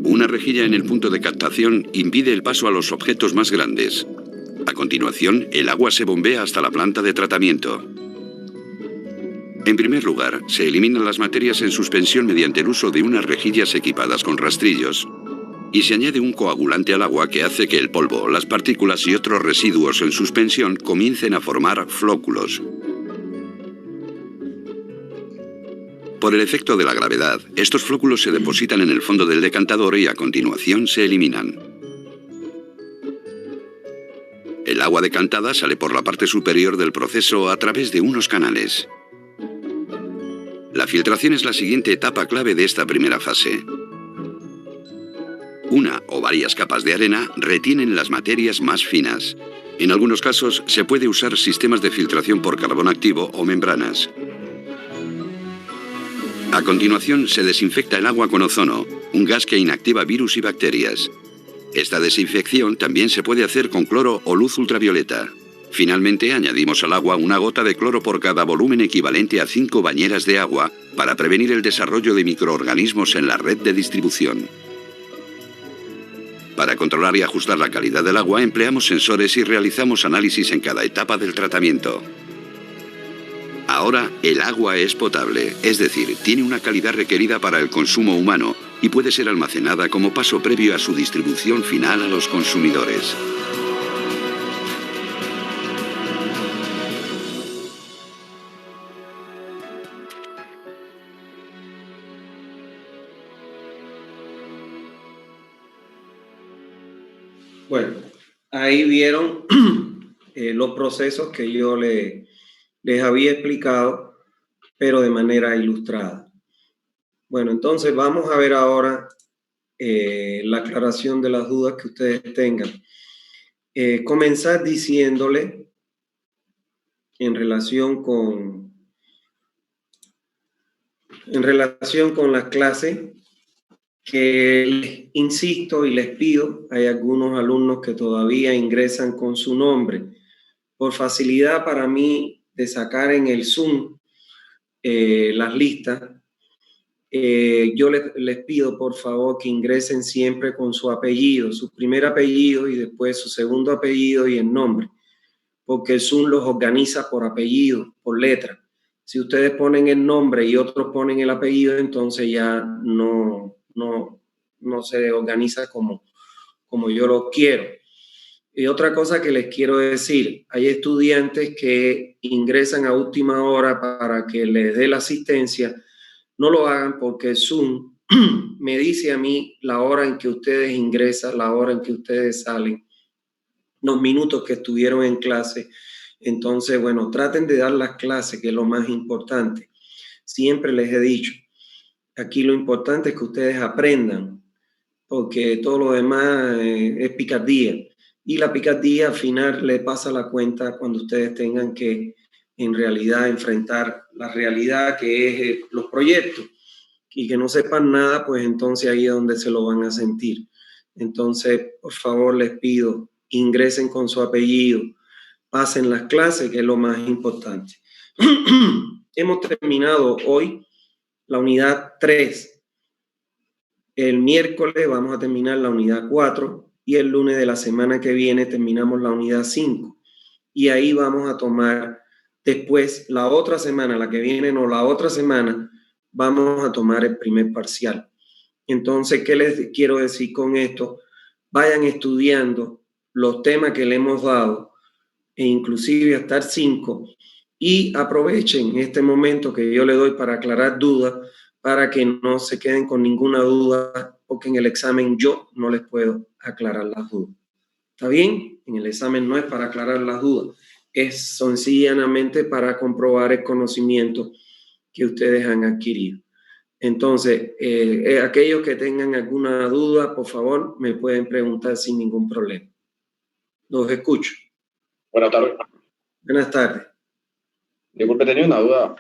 Una rejilla en el punto de captación impide el paso a los objetos más grandes. A continuación, el agua se bombea hasta la planta de tratamiento. En primer lugar, se eliminan las materias en suspensión mediante el uso de unas rejillas equipadas con rastrillos. Y se añade un coagulante al agua que hace que el polvo, las partículas y otros residuos en suspensión comiencen a formar flóculos. Por el efecto de la gravedad, estos flóculos se depositan en el fondo del decantador y a continuación se eliminan. El agua decantada sale por la parte superior del proceso a través de unos canales. La filtración es la siguiente etapa clave de esta primera fase. Una o varias capas de arena retienen las materias más finas. En algunos casos se puede usar sistemas de filtración por carbón activo o membranas. A continuación se desinfecta el agua con ozono, un gas que inactiva virus y bacterias. Esta desinfección también se puede hacer con cloro o luz ultravioleta. Finalmente, añadimos al agua una gota de cloro por cada volumen equivalente a 5 bañeras de agua para prevenir el desarrollo de microorganismos en la red de distribución. Para controlar y ajustar la calidad del agua, empleamos sensores y realizamos análisis en cada etapa del tratamiento. Ahora, el agua es potable, es decir, tiene una calidad requerida para el consumo humano y puede ser almacenada como paso previo a su distribución final a los consumidores. Bueno, ahí vieron los procesos que yo les había explicado, pero de manera ilustrada. Bueno, entonces vamos a ver ahora la aclaración de las dudas que ustedes tengan. Comenzar diciéndole en relación con las clases que les insisto y les pido, hay algunos alumnos que todavía ingresan con su nombre. Por facilidad para mí de sacar en el Zoom las listas, yo les pido por favor que ingresen siempre con su apellido, su primer apellido y después su segundo apellido y el nombre, porque el Zoom los organiza por apellido, por letra. Si ustedes ponen el nombre y otros ponen el apellido, entonces ya no se organiza como yo lo quiero. Y otra cosa que les quiero decir, hay estudiantes que ingresan a última hora para que les dé la asistencia. No lo hagan porque Zoom me dice a mí la hora en que ustedes ingresan, la hora en que ustedes salen, los minutos que estuvieron en clase Entonces, bueno, traten de dar las clases, que es lo más importante. Siempre les he dicho, aquí lo importante es que ustedes aprendan, porque todo lo demás es picardía. Y la picardía al final le pasa la cuenta cuando ustedes tengan que en realidad enfrentar la realidad que es los proyectos, y que no sepan nada, pues entonces ahí es donde se lo van a sentir. Entonces, por favor, les pido, ingresen con su apellido, pasen las clases, que es lo más importante. Hemos terminado hoy la unidad 3. El miércoles vamos a terminar la unidad 4 y el lunes de la semana que viene terminamos la unidad 5. Y ahí vamos a tomar después la otra semana, la que viene, no, la otra semana, vamos a tomar el primer parcial. Entonces, ¿qué les quiero decir con esto? Vayan estudiando los temas que le hemos dado, e inclusive hasta el 5, y aprovechen este momento que yo le doy para aclarar dudas, para que no se queden con ninguna duda, porque en el examen yo no les puedo aclarar las dudas. ¿Está bien? En el examen no es para aclarar las dudas, es sencillamente para comprobar el conocimiento que ustedes han adquirido. Entonces, aquellos que tengan alguna duda, por favor, me pueden preguntar sin ningún problema. Los escucho. Buenas tardes. Buenas tardes. Disculpe, tenía una duda.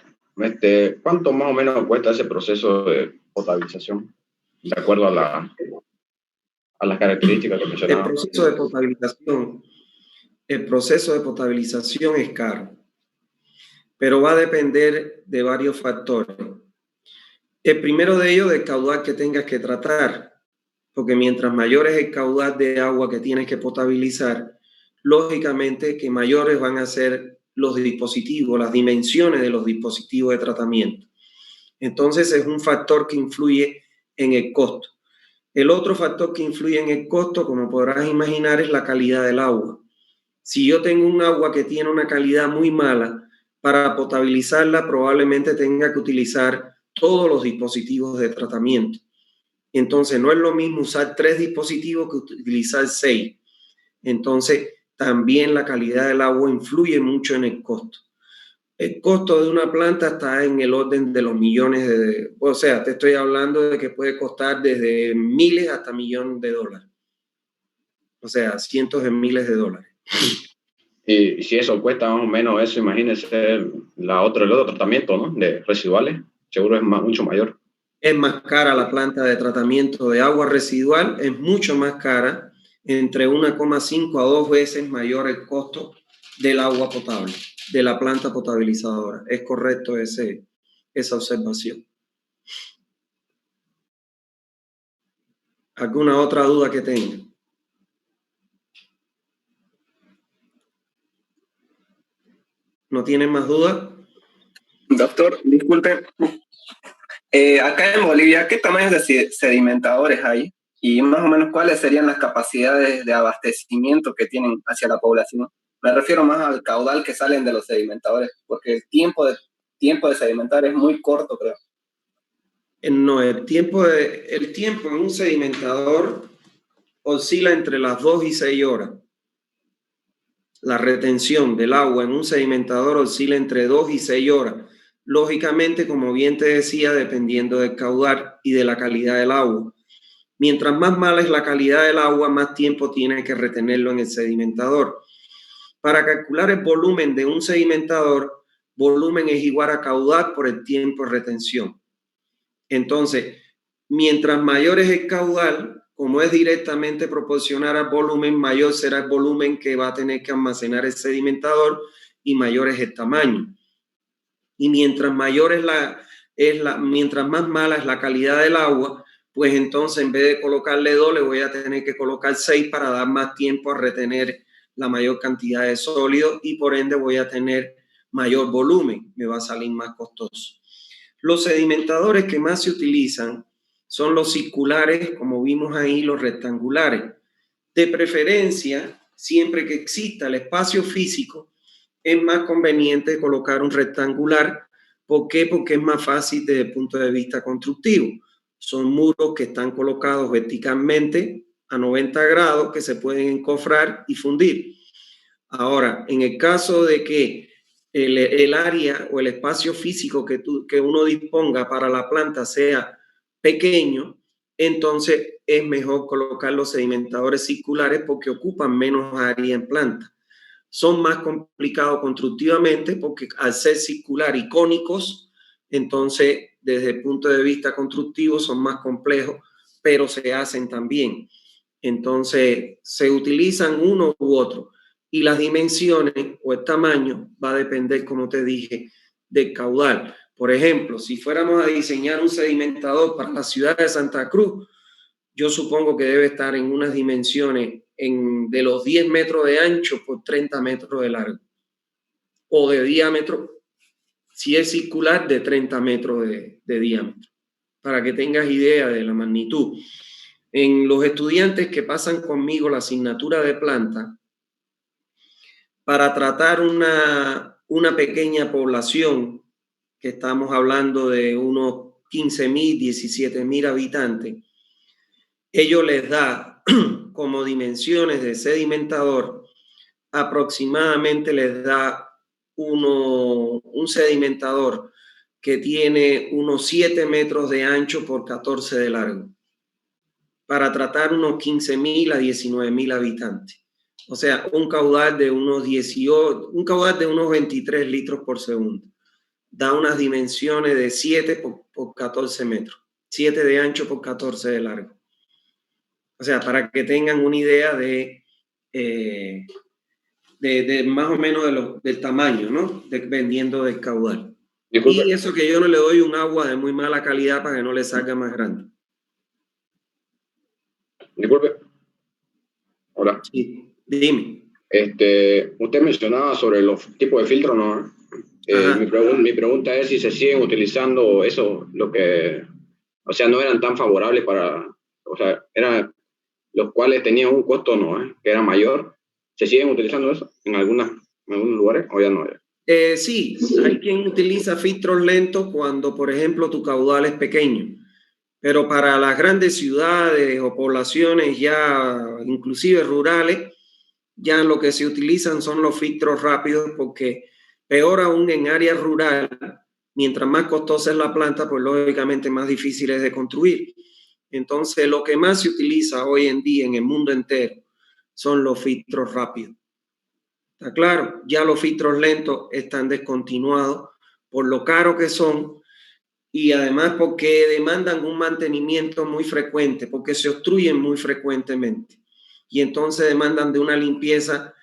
¿Cuánto más o menos cuesta ese proceso de potabilización? De acuerdo a las características que mencionaba. El proceso de potabilización es caro, pero va a depender de varios factores. El primero de ellos, del caudal que tengas que tratar, porque mientras mayor es el caudal de agua que tienes que potabilizar, lógicamente que mayores van a ser los dispositivos, las dimensiones de los dispositivos de tratamiento. Entonces es un factor que influye en el costo. El otro factor que influye en el costo, como podrás imaginar, es la calidad del agua. Si yo tengo un agua que tiene una calidad muy mala, para potabilizarla probablemente tenga que utilizar todos los dispositivos de tratamiento. Entonces no es lo mismo usar 3 dispositivos que utilizar 6. Entonces también la calidad del agua influye mucho en el costo. El costo de una planta está en el orden de los millones o sea, te estoy hablando de que puede costar desde miles hasta millones de dólares. O sea, cientos de miles de dólares. Y si eso cuesta más o menos eso, imagínese el otro tratamiento, ¿no? De residuales, seguro es mucho mayor. Es más cara la planta de tratamiento de agua residual, es mucho más cara, entre 1,5 a 2 veces mayor el costo del agua potable, de la planta potabilizadora. Es correcto esa observación. ¿Alguna otra duda que tenga? ¿No tienen más dudas? Doctor, disculpe. Acá en Bolivia, ¿qué tamaños de sedimentadores hay? Y más o menos, ¿cuáles serían las capacidades de abastecimiento que tienen hacia la población? Me refiero más al caudal que salen de los sedimentadores, porque el tiempo de sedimentar es muy corto, creo. No, el tiempo en un sedimentador oscila entre las 2 y 6 horas. La retención del agua en un sedimentador oscila entre 2 y 6 horas. Lógicamente, como bien te decía, dependiendo del caudal y de la calidad del agua. Mientras más mala es la calidad del agua, más tiempo tiene que retenerlo en el sedimentador. Para calcular el volumen de un sedimentador, volumen es igual a caudal por el tiempo de retención. Entonces, mientras mayor es el caudal, como es directamente proporcional al volumen, mayor será el volumen que va a tener que almacenar el sedimentador y mayor es el tamaño. Y mientras mayor mientras más mala es la calidad del agua, pues entonces en vez de colocarle 2, le voy a tener que colocar 6 para dar más tiempo a retener la mayor cantidad de sólido y por ende voy a tener mayor volumen, me va a salir más costoso. Los sedimentadores que más se utilizan son los circulares, como vimos ahí, los rectangulares. De preferencia, siempre que exista el espacio físico, es más conveniente colocar un rectangular. ¿Por qué? Porque es más fácil desde el punto de vista constructivo. Son muros que están colocados verticalmente a 90 grados que se pueden encofrar y fundir. Ahora, en el caso de que el área o el espacio físico que uno disponga para la planta sea pequeño, entonces es mejor colocar los sedimentadores circulares porque ocupan menos área en planta. Son más complicados constructivamente porque al ser circular y cónicos, entonces desde el punto de vista constructivo son más complejos, pero se hacen también. Entonces se utilizan uno u otro y las dimensiones o el tamaño va a depender, como te dije, del caudal. Por ejemplo, si fuéramos a diseñar un sedimentador para la ciudad de Santa Cruz, yo supongo que debe estar en unas dimensiones de los 10 metros de ancho por 30 metros de largo o de diámetro, si es circular, de 30 metros de diámetro, para que tengas idea de la magnitud. En los estudiantes que pasan conmigo la asignatura de planta, para tratar una pequeña población, que estamos hablando de unos 15.000, 17.000 habitantes, ellos les da como dimensiones de sedimentador, aproximadamente les da un sedimentador que tiene unos 7 metros de ancho por 14 de largo, para tratar unos 15.000 a 19.000 habitantes. O sea, un caudal de unos 23 litros por segundo. Da unas dimensiones de 7 por 14 metros. 7 de ancho por 14 de largo. O sea, para que tengan una idea de más o menos del tamaño, ¿no? Dependiendo del caudal. Disculpe. Y eso que yo no le doy un agua de muy mala calidad para que no le salga más grande. Disculpe. Hola. Sí, dime. Usted mencionaba sobre los tipos de filtros, ¿no? Mi pregunta es si se siguen utilizando eso, o sea, no eran tan favorables o sea, eran los cuales tenían un costo, ¿no? Que era mayor. ¿Se siguen utilizando eso en algunos lugares o ya no? Sí, hay quien utiliza filtros lentos cuando, por ejemplo, tu caudal es pequeño. Pero para las grandes ciudades o poblaciones ya inclusive rurales, ya lo que se utilizan son los filtros rápidos porque peor aún en áreas rurales, mientras más costosa es la planta, pues lógicamente más difícil es de construir. Entonces lo que más se utiliza hoy en día en el mundo entero son los filtros rápidos. ¿Está claro? Ya los filtros lentos están descontinuados por lo caro que son y además porque demandan un mantenimiento muy frecuente, porque se obstruyen muy frecuentemente. Y entonces demandan de una limpieza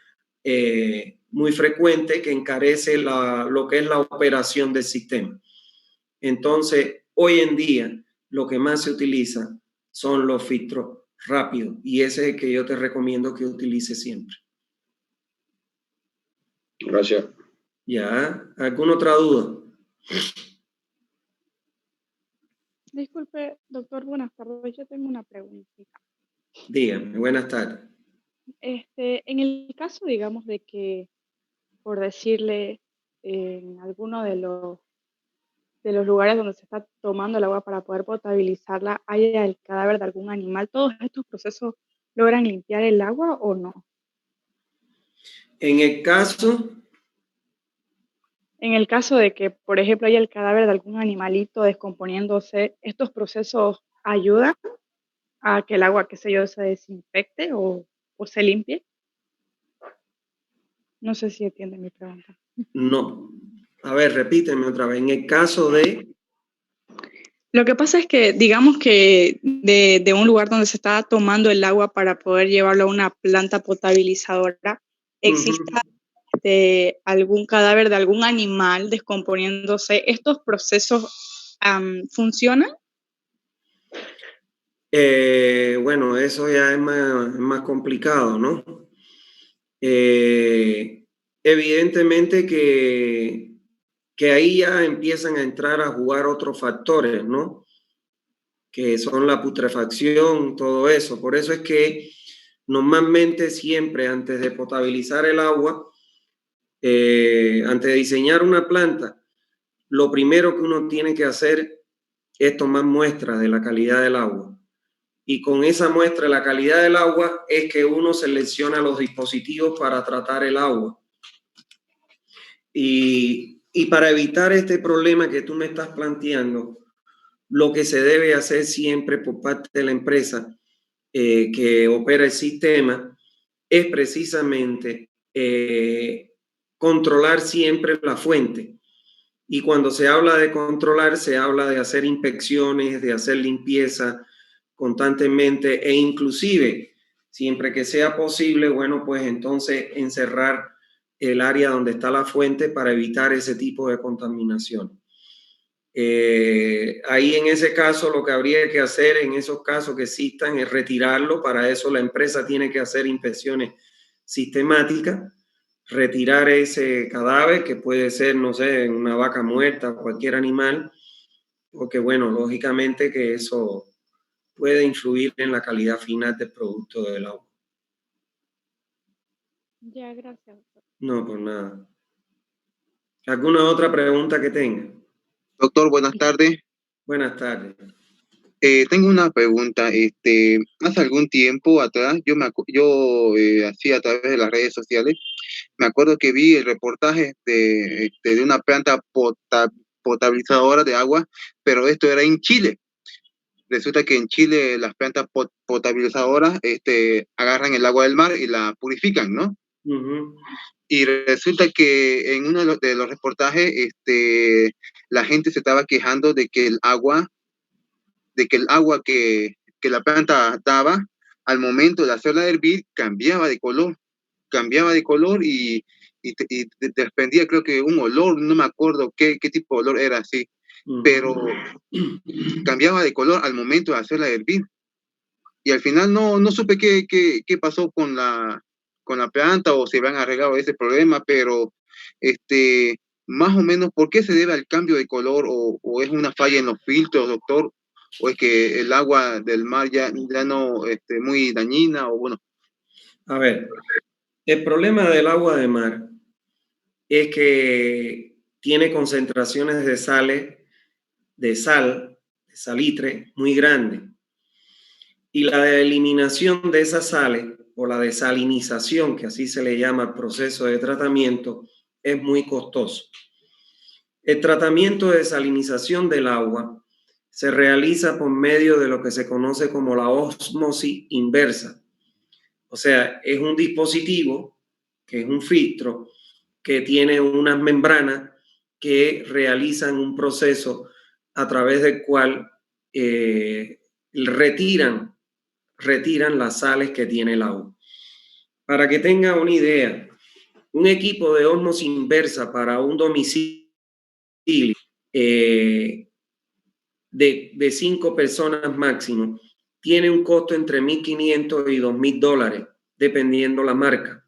muy frecuente que encarece lo que es la operación del sistema. Entonces, hoy en día, lo que más se utiliza son los filtros rápidos y ese es el que yo te recomiendo que utilices siempre. Gracias. ¿Ya? ¿Alguna otra duda? Disculpe, doctor, buenas tardes. Yo tengo una preguntita. Dígame, buenas tardes. En el caso, digamos, de que, por decirle, en alguno de los lugares donde se está tomando el agua para poder potabilizarla, haya el cadáver de algún animal, ¿todos estos procesos logran limpiar el agua o no? En el caso de que, por ejemplo, haya el cadáver de algún animalito descomponiéndose, ¿estos procesos ayudan a que el agua, qué sé yo, se desinfecte o se limpie? No sé si entiende mi pregunta. No. A ver, repíteme otra vez. En el caso de... Lo que pasa es que, digamos que de un lugar donde se está tomando el agua para poder llevarlo a una planta potabilizadora, exista algún cadáver de algún animal descomponiéndose, ¿estos procesos funcionan? Bueno, eso ya es más complicado, ¿no? Evidentemente que ahí ya empiezan a entrar a jugar otros factores, ¿no? Que son la putrefacción, todo eso. Por eso es que normalmente siempre antes de potabilizar el agua, antes de diseñar una planta, lo primero que uno tiene que hacer es tomar muestras de la calidad del agua. y con esa muestra de la calidad del agua es que uno selecciona los dispositivos para tratar el agua. Y para evitar este problema que tú me estás planteando, lo que se debe hacer siempre por parte de la empresa que opera el sistema es precisamente controlar siempre la fuente. Y cuando se habla de controlar, se habla de hacer inspecciones, de hacer limpieza constantemente e inclusive, siempre que sea posible, bueno, pues entonces encerrar el área donde está la fuente para evitar ese tipo de contaminación. Ahí en ese caso lo que habría que hacer en esos casos que existan es retirarlo. Para eso la empresa tiene que hacer inspecciones sistemáticas, retirar ese cadáver que puede ser, no sé, una vaca muerta o cualquier animal, porque bueno, lógicamente que eso puede influir en la calidad final del producto del agua. Ya, gracias. No, pues nada. ¿Alguna otra pregunta que tenga? Doctor, buenas tardes. Buenas tardes. Tengo una pregunta. Hace algún tiempo atrás, yo hacía a través de las redes sociales, me acuerdo que vi el reportaje de una planta potabilizadora de agua, pero esto era en Chile. Resulta que en Chile las plantas potabilizadoras agarran el agua del mar y la purifican, ¿no? Uh-huh. Y resulta que en uno de los reportajes la gente se estaba quejando de que el agua que la planta daba al momento de hacerla hervir cambiaba de color y desprendía, creo que un olor, no me acuerdo qué tipo de olor era así, pero cambiaba de color al momento de hacerla hervir. Y al final no supe qué pasó con la planta o si habían arreglado ese problema, pero más o menos, ¿por qué se debe al cambio de color? ¿O es una falla en los filtros, doctor? ¿O es que el agua del mar ya no muy dañina? O bueno. A ver, el problema del agua de mar es que tiene concentraciones de salitre muy grandes. Y la eliminación de esas sales o la desalinización, que así se le llama al proceso de tratamiento, es muy costoso. El tratamiento de desalinización del agua se realiza por medio de lo que se conoce como la ósmosis inversa. O sea, es un dispositivo que es un filtro que tiene unas membranas que realizan un proceso a través del cual retiran las sales que tiene el agua. Para que tenga una idea, un equipo de ósmosis inversa para un domicilio de 5 personas máximo tiene un costo entre $1,500 y $2,000, dependiendo la marca.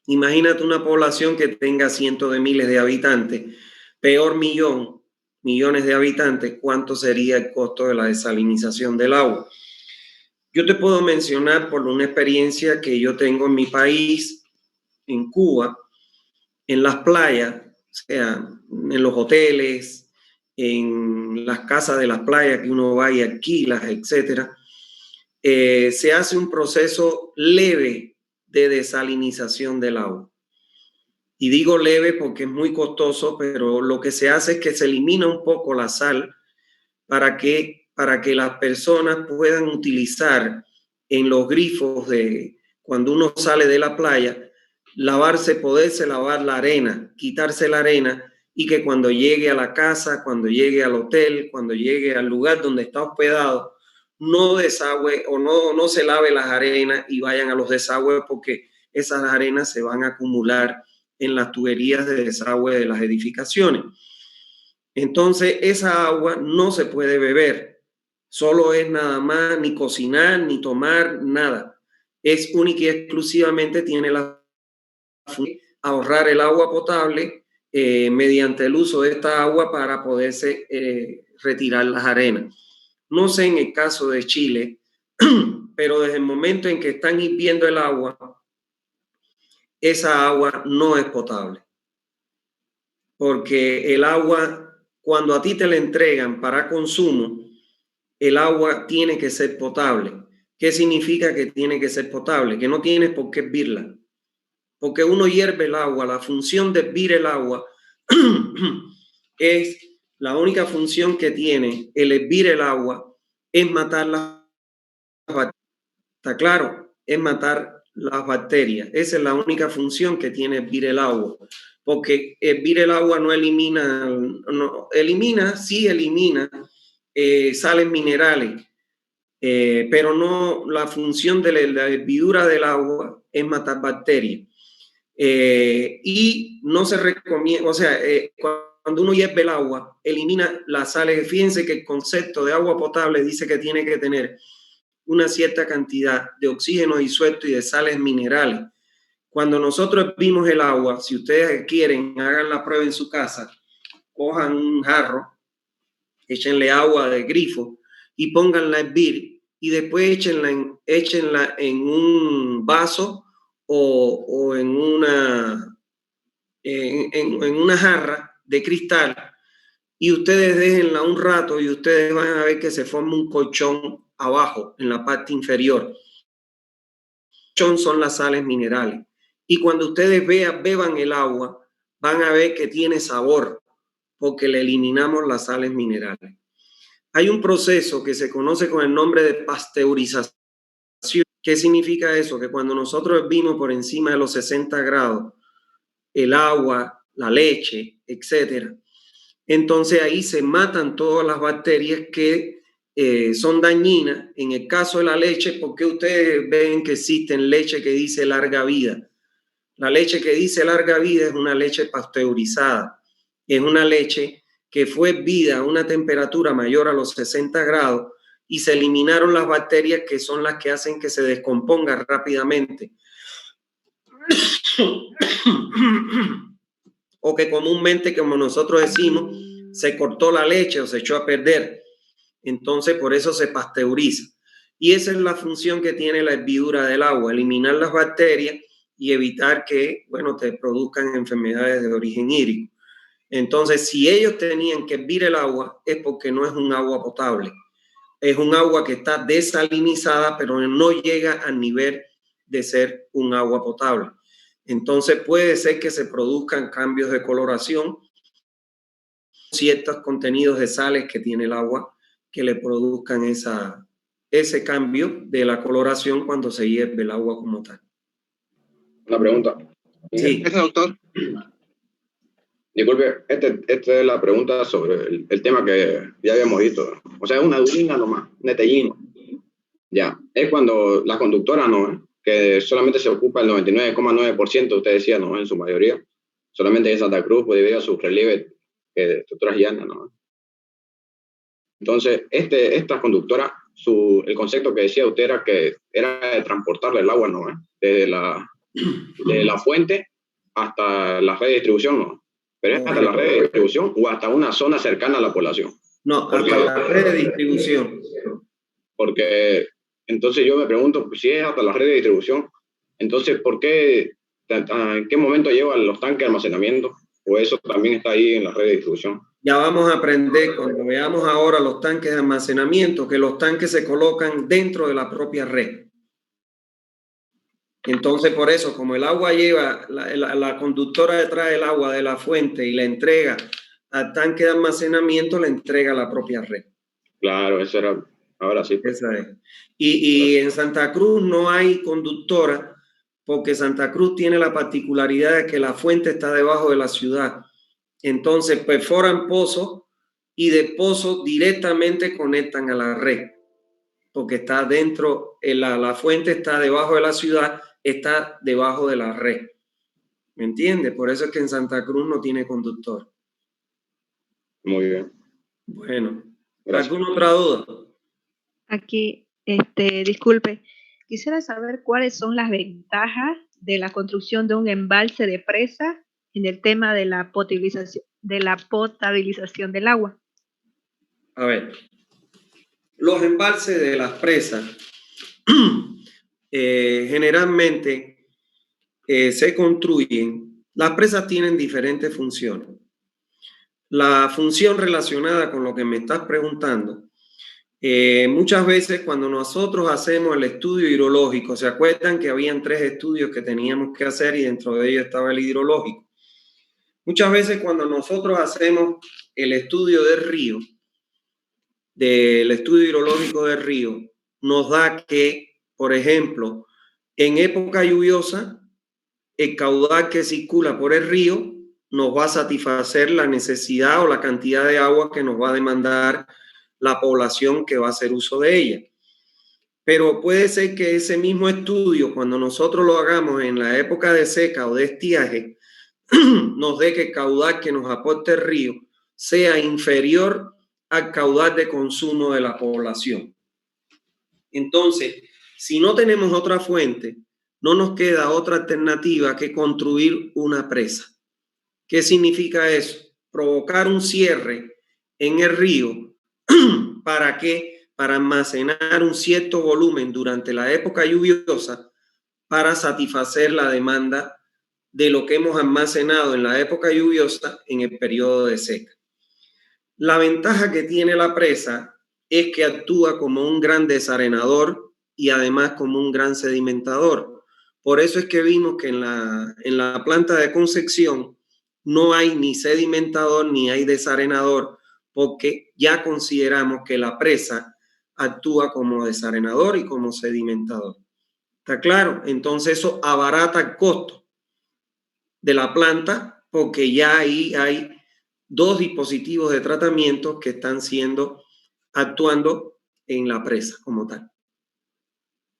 Imagínate una población que tenga cientos de miles de habitantes, peor millones de habitantes, ¿cuánto sería el costo de la desalinización del agua? Yo te puedo mencionar por una experiencia que yo tengo en mi país, en Cuba, en las playas, o sea, en los hoteles, en las casas de las playas que uno va y alquila, etcétera, se hace un proceso leve de desalinización del agua. Y digo leve porque es muy costoso, pero lo que se hace es que se elimina un poco la sal para que las personas puedan utilizar en los grifos de cuando uno sale de la playa, poderse lavar la arena, quitarse la arena y que cuando llegue a la casa, cuando llegue al hotel, cuando llegue al lugar donde está hospedado, no desagüe o no se lave las arenas y vayan a los desagües porque esas arenas se van a acumular en las tuberías de desagüe de las edificaciones. Entonces esa agua no se puede beber, solo es nada más ni cocinar ni tomar nada. Es única y exclusivamente tiene la función de ahorrar el agua potable mediante el uso de esta agua para poderse retirar las arenas. No sé en el caso de Chile, pero desde el momento en que están hirviendo el agua, esa agua no es potable. Porque el agua, cuando a ti te la entregan para consumo, el agua tiene que ser potable. ¿Qué significa que tiene que ser potable? Que no tienes por qué hervirla. Porque uno hierve el agua, la función de hervir el agua es la única función que tiene el hervir el agua, es matar las bacterias. ¿Está claro? Es matar las bacterias. Esa es la única función que tiene hervir el agua. Porque hervir el agua no elimina, sí elimina sales minerales, pero no, la función de la hervidura del agua es matar bacterias. Y no se recomienda, o sea, cuando uno hierve el agua, elimina las sales. Fíjense que el concepto de agua potable dice que tiene que tener una cierta cantidad de oxígeno disuelto y de sales minerales. Cuando nosotros hervimos el agua, si ustedes quieren, hagan la prueba en su casa, cojan un jarro, échenle agua de grifo y pónganla a hervir y después échenla en un vaso o en una jarra de cristal y ustedes déjenla un rato y ustedes van a ver que se forma un colchón abajo en la parte inferior. El colchón son las sales minerales y cuando ustedes beban el agua van a ver que tiene sabor porque le eliminamos las sales minerales. Hay un proceso que se conoce con el nombre de pasteurización. ¿Qué significa eso? Que cuando nosotros hervimos por encima de los 60 grados el agua, la leche, etcétera, entonces ahí se matan todas las bacterias que son dañinas. En el caso de la leche, ¿por qué ustedes ven que existen leche que dice larga vida? La leche que dice larga vida es una leche pasteurizada. Es una leche que fue hervida a una temperatura mayor a los 60 grados y se eliminaron las bacterias que son las que hacen que se descomponga rápidamente. O que comúnmente, como nosotros decimos, se cortó la leche o se echó a perder. Entonces, por eso se pasteuriza. Y esa es la función que tiene la hervidura del agua, eliminar las bacterias y evitar que, bueno, te produzcan enfermedades de origen hídrico. Entonces, si ellos tenían que hervir el agua, es porque no es un agua potable. Es un agua que está desalinizada, pero no llega al nivel de ser un agua potable. Entonces, puede ser que se produzcan cambios de coloración, ciertos contenidos de sales que tiene el agua que le produzcan ese cambio de la coloración cuando se hierve el agua como tal. Una pregunta. Sí. Doctor. Disculpe, esta es la pregunta sobre el tema que ya habíamos visto. O sea, es una durina nomás, un detallino. Ya, es cuando la conductora no, que solamente se ocupa el 99,9%, usted decía, no, en su mayoría. Solamente en Santa Cruz, pues debido a su relieve de estructuras llanas, ¿no? Entonces, esta conductora, el concepto que decía usted era que era de transportarle el agua, ¿no? Desde la fuente hasta la red de distribución, ¿no? Pero es hasta la red de distribución o hasta una zona cercana a la población. No, hasta la red de distribución. Porque entonces yo me pregunto, si es hasta la red de distribución, entonces ¿por qué, en qué momento llevan los tanques de almacenamiento? ¿O eso también está ahí en la red de distribución? Ya vamos a aprender cuando veamos ahora los tanques de almacenamiento, que los tanques se colocan dentro de la propia red. Entonces, por eso, como el agua lleva, la conductora detrás del agua de la fuente y la entrega al tanque de almacenamiento, la entrega a la propia red. Claro, eso era, ahora sí. Esa es. Y en Santa Cruz no hay conductora, porque Santa Cruz tiene la particularidad de que la fuente está debajo de la ciudad. Entonces perforan pozos y de pozos directamente conectan a la red, porque está dentro, la fuente está debajo de la ciudad, está debajo de la red. ¿Me entiendes? Por eso es que en Santa Cruz no tiene conductor. Muy bien. Bueno, gracias. ¿Alguna otra duda? Aquí, disculpe, quisiera saber cuáles son las ventajas de la construcción de un embalse de presa en el tema de la potabilización del agua. A ver, los embalses de las presas generalmente se construyen. Las presas tienen diferentes funciones. La función relacionada con lo que me estás preguntando Muchas veces cuando nosotros hacemos el estudio hidrológico, ¿se acuerdan que habían 3 estudios que teníamos que hacer y dentro de ellos estaba el hidrológico? Muchas veces cuando nosotros hacemos el estudio del río, del estudio hidrológico del río, nos da que, por ejemplo, en época lluviosa, el caudal que circula por el río nos va a satisfacer la necesidad o la cantidad de agua que nos va a demandar la población que va a hacer uso de ella. Pero puede ser que ese mismo estudio, cuando nosotros lo hagamos en la época de seca o de estiaje, nos dé que el caudal que nos aporte el río sea inferior al caudal de consumo de la población. Entonces, si no tenemos otra fuente, no nos queda otra alternativa que construir una presa. ¿Qué significa eso? Provocar un cierre en el río. ¿Para qué? Para almacenar un cierto volumen durante la época lluviosa para satisfacer la demanda de lo que hemos almacenado en la época lluviosa en el periodo de seca. La ventaja que tiene la presa es que actúa como un gran desarenador y además como un gran sedimentador. Por eso es que vimos que en la planta de Concepción no hay ni sedimentador ni hay desarenador, porque ya consideramos que la presa actúa como desarenador y como sedimentador. ¿Está claro? Entonces eso abarata el costo de la planta porque ya ahí hay 2 dispositivos de tratamiento que están actuando en la presa como tal.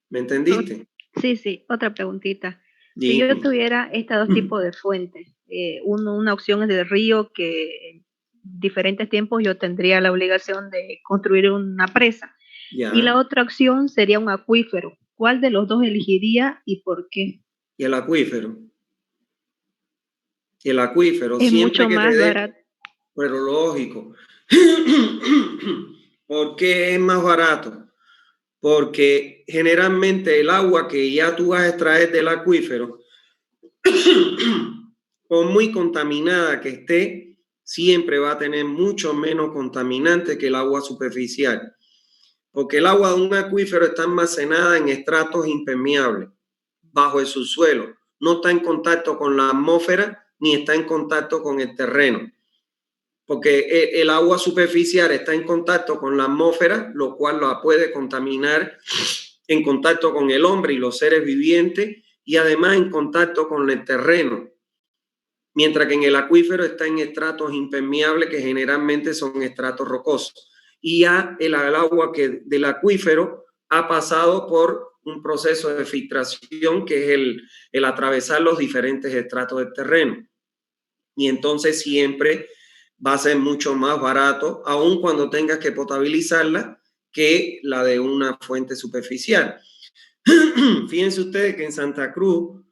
¿Me entendiste? Sí, otra preguntita. Dime. Si yo tuviera estos 2 tipos de fuentes, una opción es del río, que en diferentes tiempos yo tendría la obligación de construir una presa. Ya. Y la otra opción sería un acuífero. ¿Cuál de los 2 elegiría y por qué? Y el acuífero. Y el acuífero Es siempre mucho que más te dé, barato. pero lógico. ¿Por qué es más barato? Porque generalmente el agua que ya tú vas a extraer del acuífero, por muy contaminada que esté, siempre va a tener mucho menos contaminante que el agua superficial. Porque el agua de un acuífero está almacenada en estratos impermeables, bajo el subsuelo. No está en contacto con la atmósfera ni está en contacto con el terreno. Porque el agua superficial está en contacto con la atmósfera, lo cual la puede contaminar en contacto con el hombre y los seres vivientes y además en contacto con el terreno. Mientras que en el acuífero está en estratos impermeables que generalmente son estratos rocosos. Y ya el agua del acuífero ha pasado por un proceso de filtración que es el atravesar los diferentes estratos del terreno. Y entonces siempre va a ser mucho más barato, aun cuando tengas que potabilizarla, que la de una fuente superficial. Fíjense ustedes que en Santa Cruz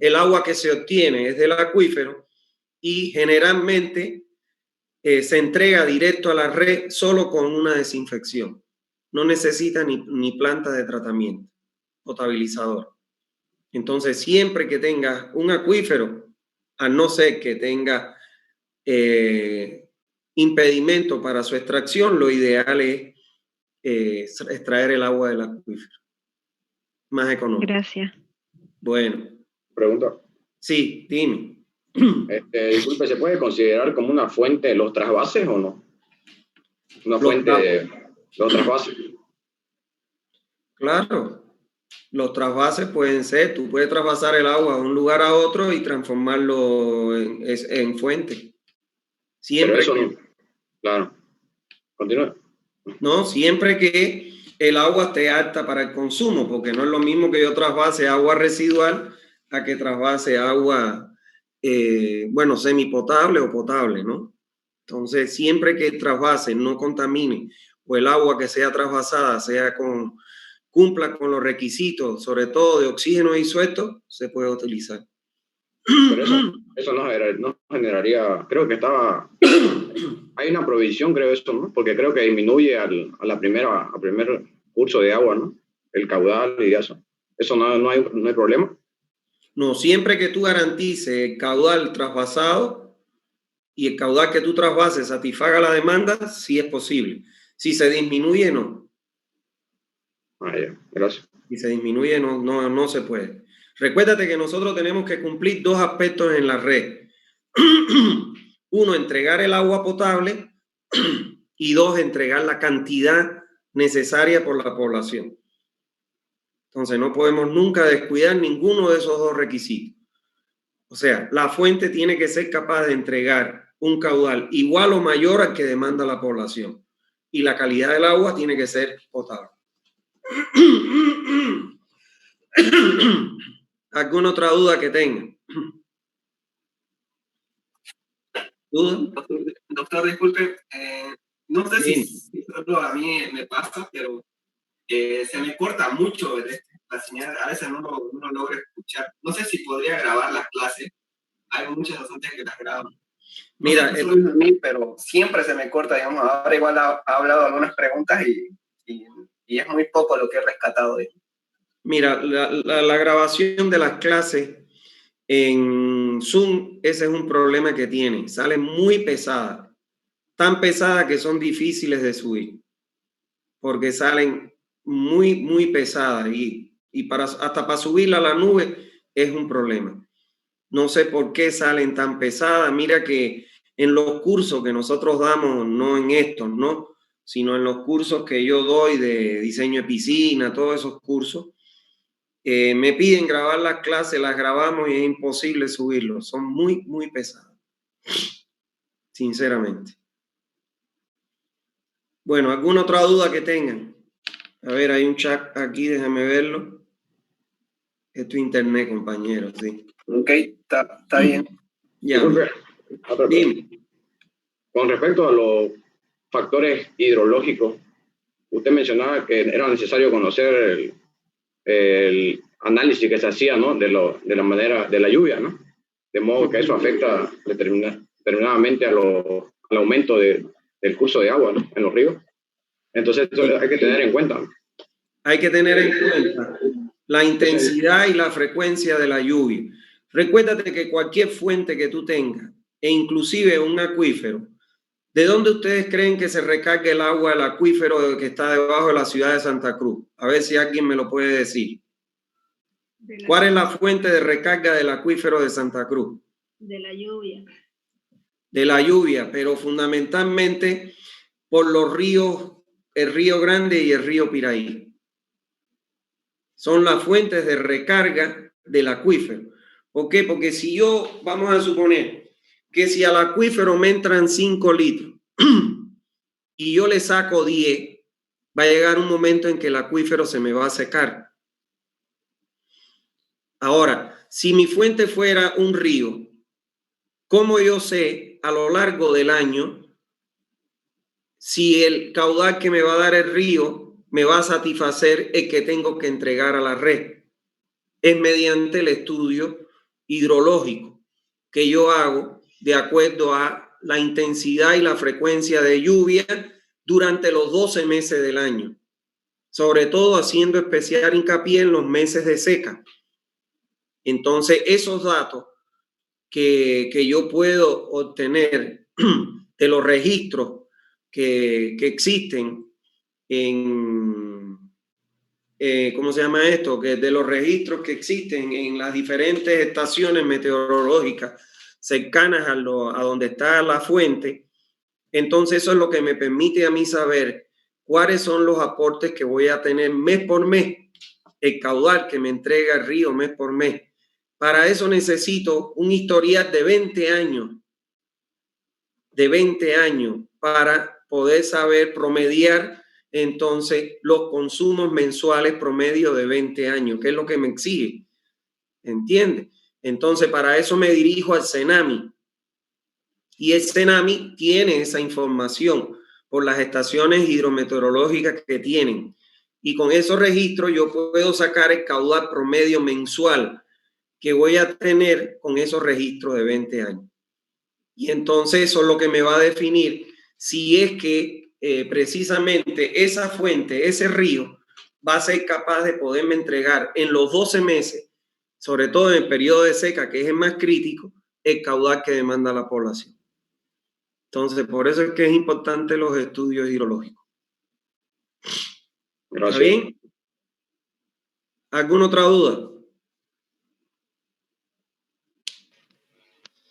el agua que se obtiene es del acuífero y generalmente se entrega directo a la red solo con una desinfección. No necesita ni planta de tratamiento, potabilizador. Entonces, siempre que tengas un acuífero, a no ser que tenga impedimento para su extracción, lo ideal es extraer el agua del acuífero. Más económico. Gracias. Bueno. Pregunta. Sí, dime. Disculpe, ¿se puede considerar como una fuente de los trasvases o no? Una fuente de los trasvases. Claro. Los trasvases pueden ser, tú puedes trasvasar el agua de un lugar a otro y transformarlo en fuente. Siempre. Pero eso no. Claro. Continúa. No, siempre que el agua esté apta para el consumo, porque no es lo mismo que yo trasvase agua residual a que trasvase agua, semipotable o potable, ¿no? Entonces, siempre que el trasvase no contamine o el agua que sea trasvasada cumpla con los requisitos, sobre todo de oxígeno disuelto, se puede utilizar. Pero eso no generaría, creo que hay una provisión, creo eso, ¿no? Porque creo que disminuye al primer curso de agua, ¿no? El caudal y eso. ¿Eso no hay problema? No, siempre que tú garantices el caudal trasvasado y el caudal que tú trasvases satisfaga la demanda, sí es posible. Si se disminuye, no. Ah, ya, gracias. Si se disminuye, no se puede. Recuérdate que nosotros tenemos que cumplir dos aspectos en la red. Uno, entregar el agua potable y dos, entregar la cantidad necesaria por la población. Entonces no podemos nunca descuidar ninguno de esos dos requisitos. O sea, la fuente tiene que ser capaz de entregar un caudal igual o mayor al que demanda la población. Y la calidad del agua tiene que ser potable. ¿Alguna otra duda que tengan? ¿Duda? Doctor, disculpe, no sé si solo a mí me pasa, pero se me corta mucho la señal, a veces no lo logro escuchar. No sé si podría grabar las clases. Hay muchos docentes que las graban. Mira, solo es a mí, pero siempre se me corta, digamos. Ahora igual ha hablado algunas preguntas y es muy poco lo que he rescatado de él. Mira, la grabación de las clases en Zoom, ese es un problema que tiene. Sale muy pesada, tan pesada que son difíciles de subir, porque salen muy pesadas y hasta para subirla a la nube es un problema. No sé por qué salen tan pesadas. Mira que en los cursos que nosotros damos, no en estos, ¿no? Sino en los cursos que yo doy de diseño de piscina, todos esos cursos, me piden grabar las clases, las grabamos y es imposible subirlos. Son muy pesadas, sinceramente. Bueno, ¿alguna otra duda que tengan? A ver, hay un chat aquí, déjame verlo. Esto es internet, compañeros, sí. Ok, está bien. Ya. Con respecto a los factores hidrológicos, usted mencionaba que era necesario conocer el análisis que se hacía, ¿no? de la manera de la lluvia, ¿no? De modo que eso afecta determinadamente al aumento del curso de agua, ¿no? En los ríos. Entonces eso hay que tener en cuenta. Hay que tener en cuenta la intensidad y la frecuencia de la lluvia. Recuérdate que cualquier fuente que tú tengas, e inclusive un acuífero, ¿de dónde ustedes creen que se recarga el agua del acuífero que está debajo de la ciudad de Santa Cruz? A ver si alguien me lo puede decir. ¿Cuál es la fuente de recarga del acuífero de Santa Cruz? De la lluvia. De la lluvia, pero fundamentalmente por los ríos, el Río Grande y el Río Piraí. Son las fuentes de recarga del acuífero. ¿Por qué? Porque si yo, vamos a suponer que si al acuífero me entran 5 litros y yo le saco 10, va a llegar un momento en que el acuífero se me va a secar. Ahora, si mi fuente fuera un río, ¿cómo yo sé a lo largo del año si el caudal que me va a dar el río me va a satisfacer el que tengo que entregar a la red? Es mediante el estudio hidrológico que yo hago de acuerdo a la intensidad y la frecuencia de lluvia durante los 12 meses del año, sobre todo haciendo especial hincapié en los meses de seca. Entonces, esos datos que yo puedo obtener de los registros que existen en, ¿cómo se llama esto? Que de los registros que existen en las diferentes estaciones meteorológicas cercanas a donde está la fuente, entonces eso es lo que me permite a mí saber cuáles son los aportes que voy a tener mes por mes, el caudal que me entrega el río mes por mes. Para eso necesito un historial de 20 años para poder saber promediar entonces los consumos mensuales promedio de 20 años, que es lo que me exige. ¿Entiendes? Entonces, para eso me dirijo al CENAMI. Y el CENAMI tiene esa información por las estaciones hidrometeorológicas que tienen. Y con esos registros yo puedo sacar el caudal promedio mensual que voy a tener con esos registros de 20 años. Y entonces eso es lo que me va a definir si es que precisamente esa fuente, ese río, va a ser capaz de poderme entregar en los 12 meses, sobre todo en el periodo de seca, que es el más crítico, el caudal que demanda la población. Entonces, por eso es que es importante los estudios hidrológicos. Gracias. ¿Está bien? ¿Alguna otra duda?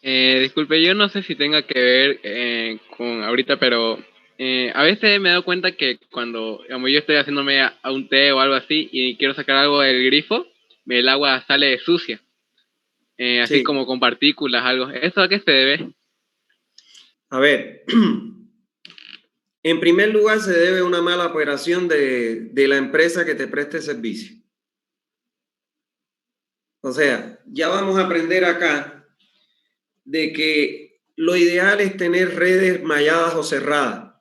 Disculpe, yo no sé si tenga que ver con ahorita, pero a veces me he dado cuenta que cuando digamos, yo estoy haciéndome a un té o algo así y quiero sacar algo del grifo, el agua sale sucia, así Sí. como con partículas, algo. ¿Eso a qué se debe? A ver, en primer lugar se debe a una mala operación de la empresa que te preste servicio. O sea, ya vamos a aprender acá de que lo ideal es tener redes malladas o cerradas.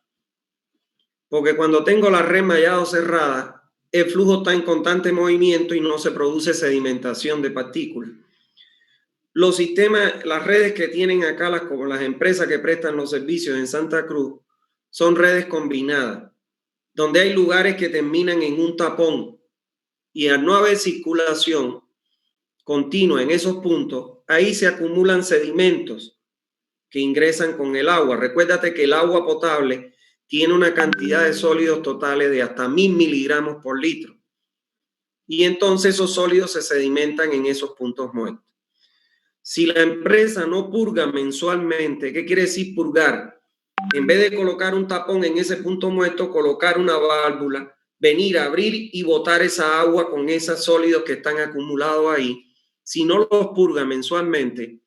Porque cuando tengo la red mallada o cerrada, el flujo está en constante movimiento y no se produce sedimentación de partículas. Los sistemas, las redes que tienen acá como las empresas que prestan los servicios en Santa Cruz, son redes combinadas, donde hay lugares que terminan en un tapón y al no haber circulación continua en esos puntos, ahí se acumulan sedimentos que ingresan con el agua. Recuérdate que el agua potable tiene una cantidad de sólidos totales de hasta 1000 miligramos por litro. Y entonces esos sólidos se sedimentan en esos puntos muertos. Si la empresa no purga mensualmente, ¿qué quiere decir purgar? En vez de colocar un tapón en ese punto muerto, colocar una válvula, venir a abrir y botar esa agua con esos sólidos que están acumulados ahí. Si no los purga mensualmente,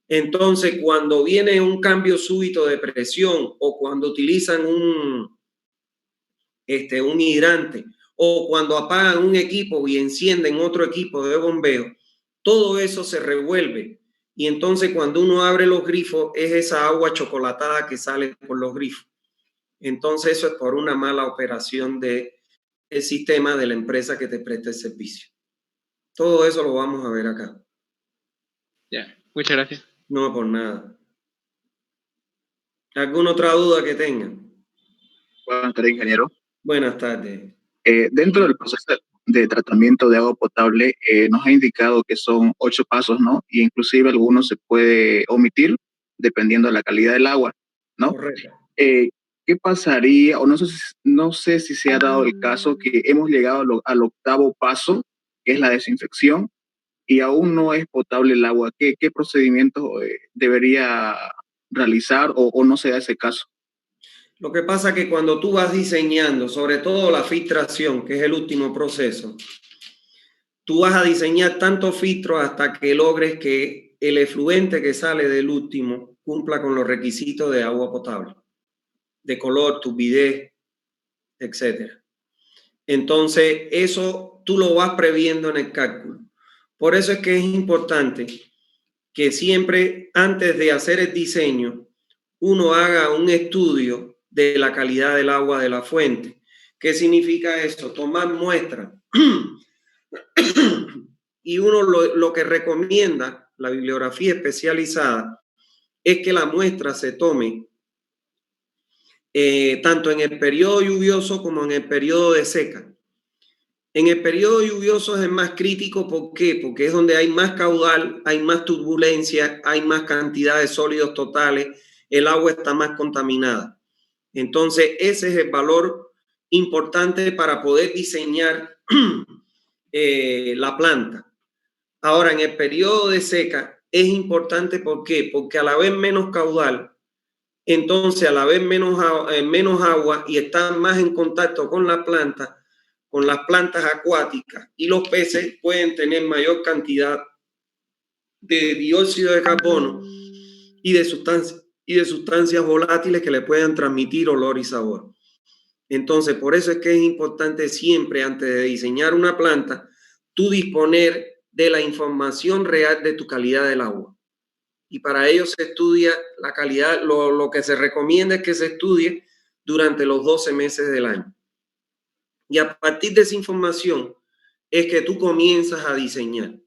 entonces cuando viene un cambio súbito de presión o cuando utilizan un hidrante o cuando apagan un equipo y encienden otro equipo de bombeo, todo eso se revuelve. Y entonces cuando uno abre los grifos es esa agua chocolatada que sale por los grifos. Entonces eso es por una mala operación del sistema de la empresa que te presta el servicio. Todo eso lo vamos a ver acá. Ya, muchas gracias. No, por nada. ¿Alguna otra duda que tengan? Buenas tardes, ingeniero. Buenas tardes. Dentro del proceso de tratamiento de agua potable, nos ha indicado que son 8 pasos, ¿no? Y inclusive algunos se puede omitir dependiendo de la calidad del agua, ¿no? Correcto. ¿Qué pasaría, o no sé si se ha dado el caso que hemos llegado al 8º paso, que es la desinfección, y aún no es potable el agua? ¿Qué procedimientos debería realizar o no se da ese caso? Lo que pasa es que cuando tú vas diseñando, sobre todo la filtración, que es el último proceso, tú vas a diseñar tantos filtros hasta que logres que el efluente que sale del último cumpla con los requisitos de agua potable, de color, turbidez, etc. Entonces, eso tú lo vas previendo en el cálculo. Por eso es que es importante que siempre, antes de hacer el diseño, uno haga un estudio de la calidad del agua de la fuente. ¿Qué significa eso? Tomar muestras. Y uno lo que recomienda, la bibliografía especializada, es que la muestra se tome tanto en el periodo lluvioso como en el periodo de seca. En el periodo lluvioso es más crítico, ¿por qué? Porque es donde hay más caudal, hay más turbulencia, hay más cantidad de sólidos totales, el agua está más contaminada. Entonces, ese es el valor importante para poder diseñar la planta. Ahora, en el periodo de seca es importante, ¿por qué? Porque al haber menos caudal, entonces al haber menos agua y estar más en contacto con la planta, con las plantas acuáticas, y los peces pueden tener mayor cantidad de dióxido de carbono y de sustancias volátiles que le puedan transmitir olor y sabor. Entonces, por eso es que es importante siempre, antes de diseñar una planta, tú disponer de la información real de tu calidad del agua. Y para ello se estudia la calidad, lo que se recomienda es que se estudie durante los 12 meses del año. Y a partir de esa información es que tú comienzas a diseñar.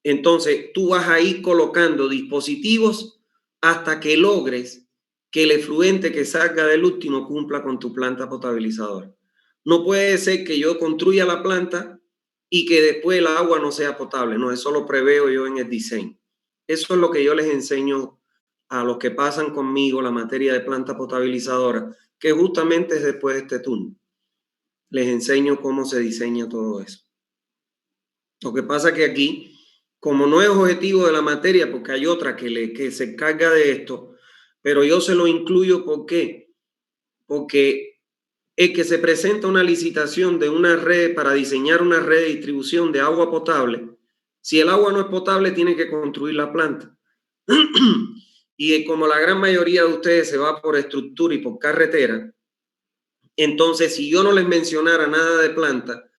Entonces, tú vas a ir colocando dispositivos hasta que logres que el efluente que salga del último cumpla con tu planta potabilizadora. No puede ser que yo construya la planta y que después el agua no sea potable. No, eso lo preveo yo en el diseño. Eso es lo que yo les enseño a los que pasan conmigo la materia de planta potabilizadora, que justamente es después de este turno. les enseño cómo se diseña todo eso. Lo que pasa que aquí, como no es objetivo de la materia, porque hay otra que se encarga de esto, pero yo se lo incluyo, ¿por qué? Porque es que se presenta una licitación de una red para diseñar una red de distribución de agua potable. Si el agua no es potable, tiene que construir la planta. Y como la gran mayoría de ustedes se va por estructura y por carretera, entonces si yo no les mencionara nada de planta,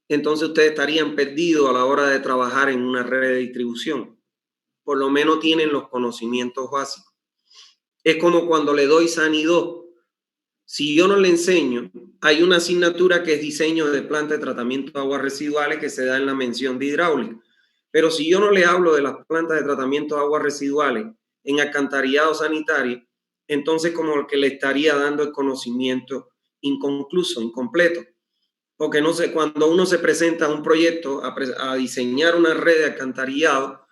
entonces ustedes estarían perdidos a la hora de trabajar en una red de distribución. Por lo menos tienen los conocimientos básicos. Es como cuando le doy Sanidad. Si yo no le enseño, hay una asignatura que es diseño de planta de tratamiento de aguas residuales que se da en la mención de hidráulica. Pero si yo no le hablo de las plantas de tratamiento de aguas residuales en alcantarillado sanitario, entonces como que le estaría dando el conocimiento inconcluso, incompleto. Porque no sé, cuando uno se presenta a un proyecto a diseñar una red de alcantarillado,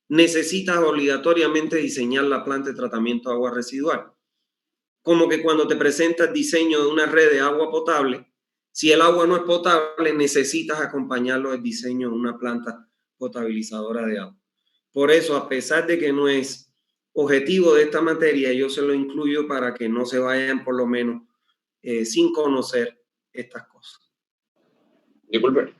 necesitas obligatoriamente diseñar la planta de tratamiento de agua residual. Como que cuando te presentas diseño de una red de agua potable, si el agua no es potable, necesitas acompañarlo del diseño de una planta potabilizadora de agua. Por eso, a pesar de que no es objetivo de esta materia, yo se lo incluyo para que no se vayan por lo menos sin conocer estas cosas. Disculpe.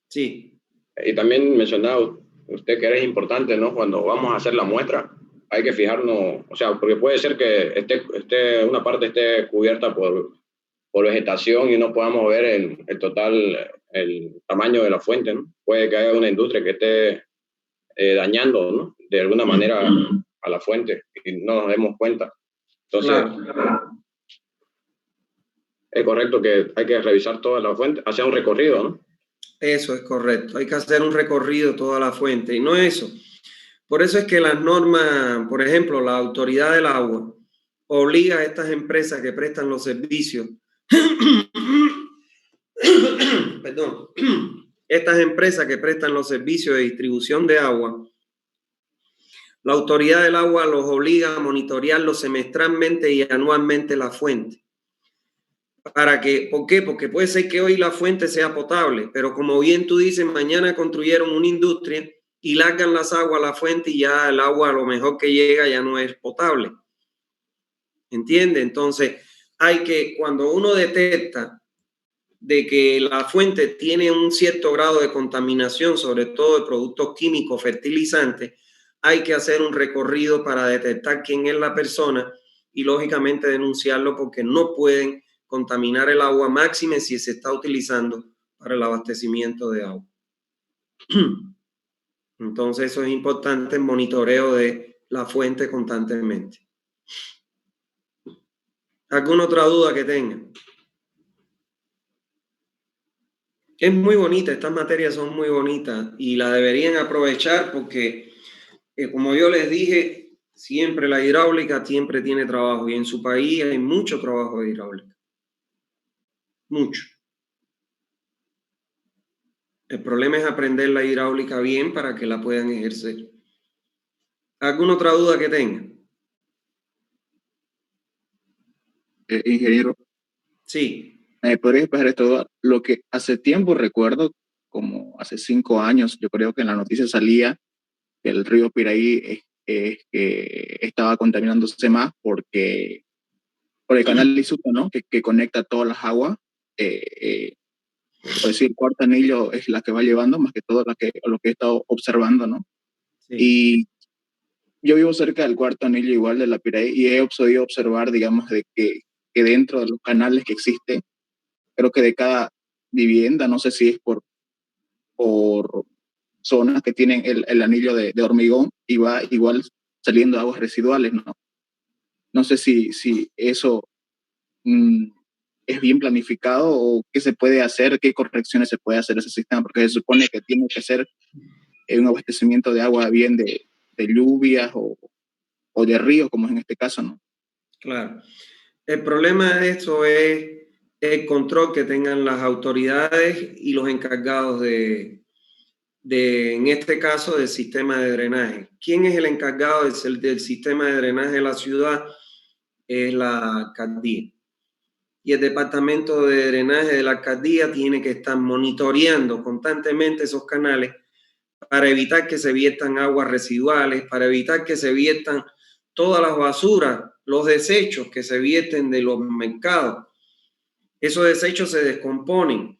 Sí. Y también mencionaba usted que es importante, ¿no? Cuando vamos a hacer la muestra, hay que fijarnos, o sea, porque puede ser que una parte esté cubierta por vegetación y no podamos ver el total, el tamaño de la fuente, ¿no? Puede que haya una industria que esté dañando, ¿no? De alguna manera a la fuente y no nos demos cuenta. Entonces, claro, es correcto que hay que revisar toda la fuente, hacer un recorrido, ¿no? Eso es correcto. Hay que hacer un recorrido toda la fuente. Y no eso. Por eso es que las normas, por ejemplo, la Autoridad del Agua obliga a estas empresas que prestan los servicios, perdón, estas empresas que prestan los servicios de distribución de agua, la Autoridad del Agua los obliga a monitorearlo semestralmente y anualmente la fuente. ¿Para qué? ¿Por qué? Porque puede ser que hoy la fuente sea potable, pero como bien tú dices, mañana construyeron una industria y largan las aguas a la fuente y ya el agua a lo mejor que llega ya no es potable. ¿Entiende? Entonces, cuando uno detecta de que la fuente tiene un cierto grado de contaminación, sobre todo de productos químicos, fertilizantes, hay que hacer un recorrido para detectar quién es la persona y lógicamente denunciarlo porque no pueden contaminar el agua máxime si se está utilizando para el abastecimiento de agua. Entonces eso es importante, el monitoreo de la fuente constantemente. ¿Alguna otra duda que tengan? Es muy bonita, estas materias son muy bonitas y la deberían aprovechar porque, como yo les dije, siempre la hidráulica siempre tiene trabajo y en su país hay mucho trabajo de hidráulica. Mucho. El problema es aprender la hidráulica bien para que la puedan ejercer. ¿Alguna otra duda que tengan? Ingeniero. Sí. ¿Podría expresar esto? Lo que hace tiempo recuerdo, como hace 5 años, yo creo que en la noticia salía que el río Piraí que estaba contaminándose más por el canal Isuto, ¿no? Que conecta todas las aguas. Por decir, el cuarto anillo es la que va llevando, más que todo lo que he estado observando, ¿no? Sí. Y yo vivo cerca del cuarto anillo igual de la Piraí y he podido observar, digamos, de que dentro de los canales que existen, creo que de cada vivienda, no sé si es por zonas que tienen el anillo de hormigón y va igual saliendo aguas residuales, ¿no? No sé si eso es bien planificado o qué se puede hacer, qué correcciones se puede hacer a ese sistema, porque se supone que tiene que ser un abastecimiento de agua bien de lluvias o de ríos, como es en este caso, ¿no? Claro. El problema de esto es el control que tengan las autoridades y los encargados en este caso, del sistema de drenaje. ¿Quién es el encargado del sistema de drenaje de la ciudad? Es la alcaldía. y el departamento de drenaje de la alcaldía tiene que estar monitoreando constantemente esos canales para evitar que se viertan aguas residuales, para evitar que se viertan todas las basuras, los desechos que se vierten de los mercados. Esos desechos se descomponen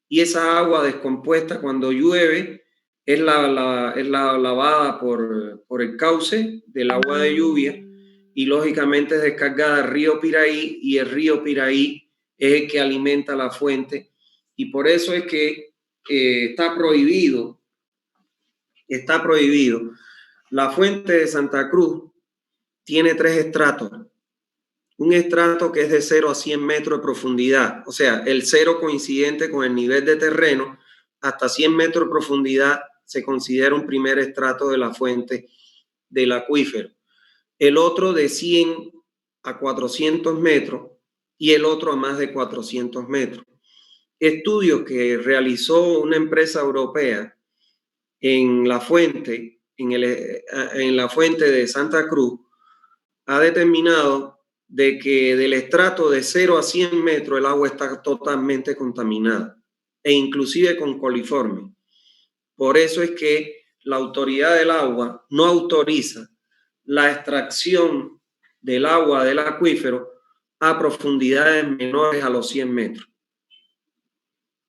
y esa agua descompuesta cuando llueve es lavada por el cauce del agua de lluvia y lógicamente es descargada al río Piraí, y el río Piraí es el que alimenta la fuente, y por eso es que está prohibido. La fuente de Santa Cruz tiene 3 estratos. Un estrato que es de 0 a 100 metros de profundidad, o sea, el 0 coincidente con el nivel de terreno, hasta 100 metros de profundidad se considera un primer estrato de la fuente del acuífero. El otro de 100 a 400 metros y el otro a más de 400 metros. Estudios que realizó una empresa europea en la fuente, en la fuente de Santa Cruz, ha determinado de que del estrato de 0 a 100 metros el agua está totalmente contaminada e inclusive con coliformes. Por eso es que la autoridad del agua no autoriza la extracción del agua del acuífero a profundidades menores a los 100 metros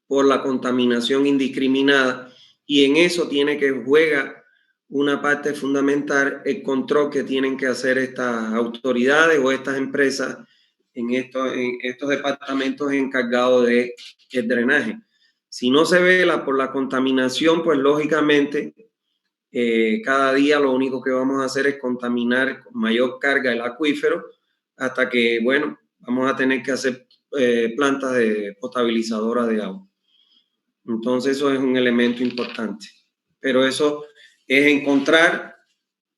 por la contaminación indiscriminada, y en eso tiene que jugar una parte fundamental el control que tienen que hacer estas autoridades o estas empresas en estos departamentos encargados del drenaje. Si no se vela por la contaminación, pues lógicamente cada día lo único que vamos a hacer es contaminar con mayor carga el acuífero hasta que, bueno, vamos a tener que hacer plantas potabilizadoras de agua. Entonces eso es un elemento importante. Pero eso es encontrar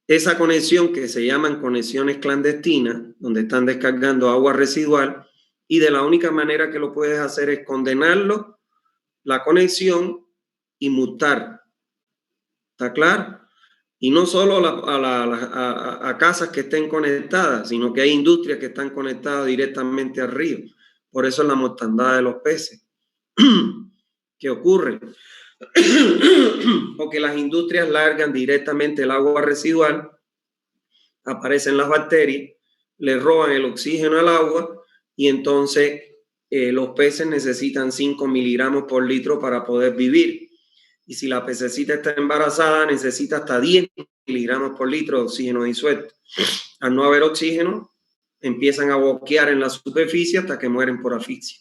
esa conexión que se llaman conexiones clandestinas, donde están descargando agua residual, y de la única manera que lo puedes hacer es condenarlo, la conexión, y multar. ¿Está claro? Y no solo a casas que estén conectadas, sino que hay industrias que están conectadas directamente al río. Por eso es la mortandad de los peces. ¿Qué ocurre? Porque las industrias largan directamente el agua residual, aparecen las bacterias, le roban el oxígeno al agua, y entonces los peces necesitan 5 miligramos por litro para poder vivir. Y si la pececita está embarazada, necesita hasta 10 miligramos por litro de oxígeno disuelto. Al no haber oxígeno, empiezan a boquear en la superficie hasta que mueren por asfixia.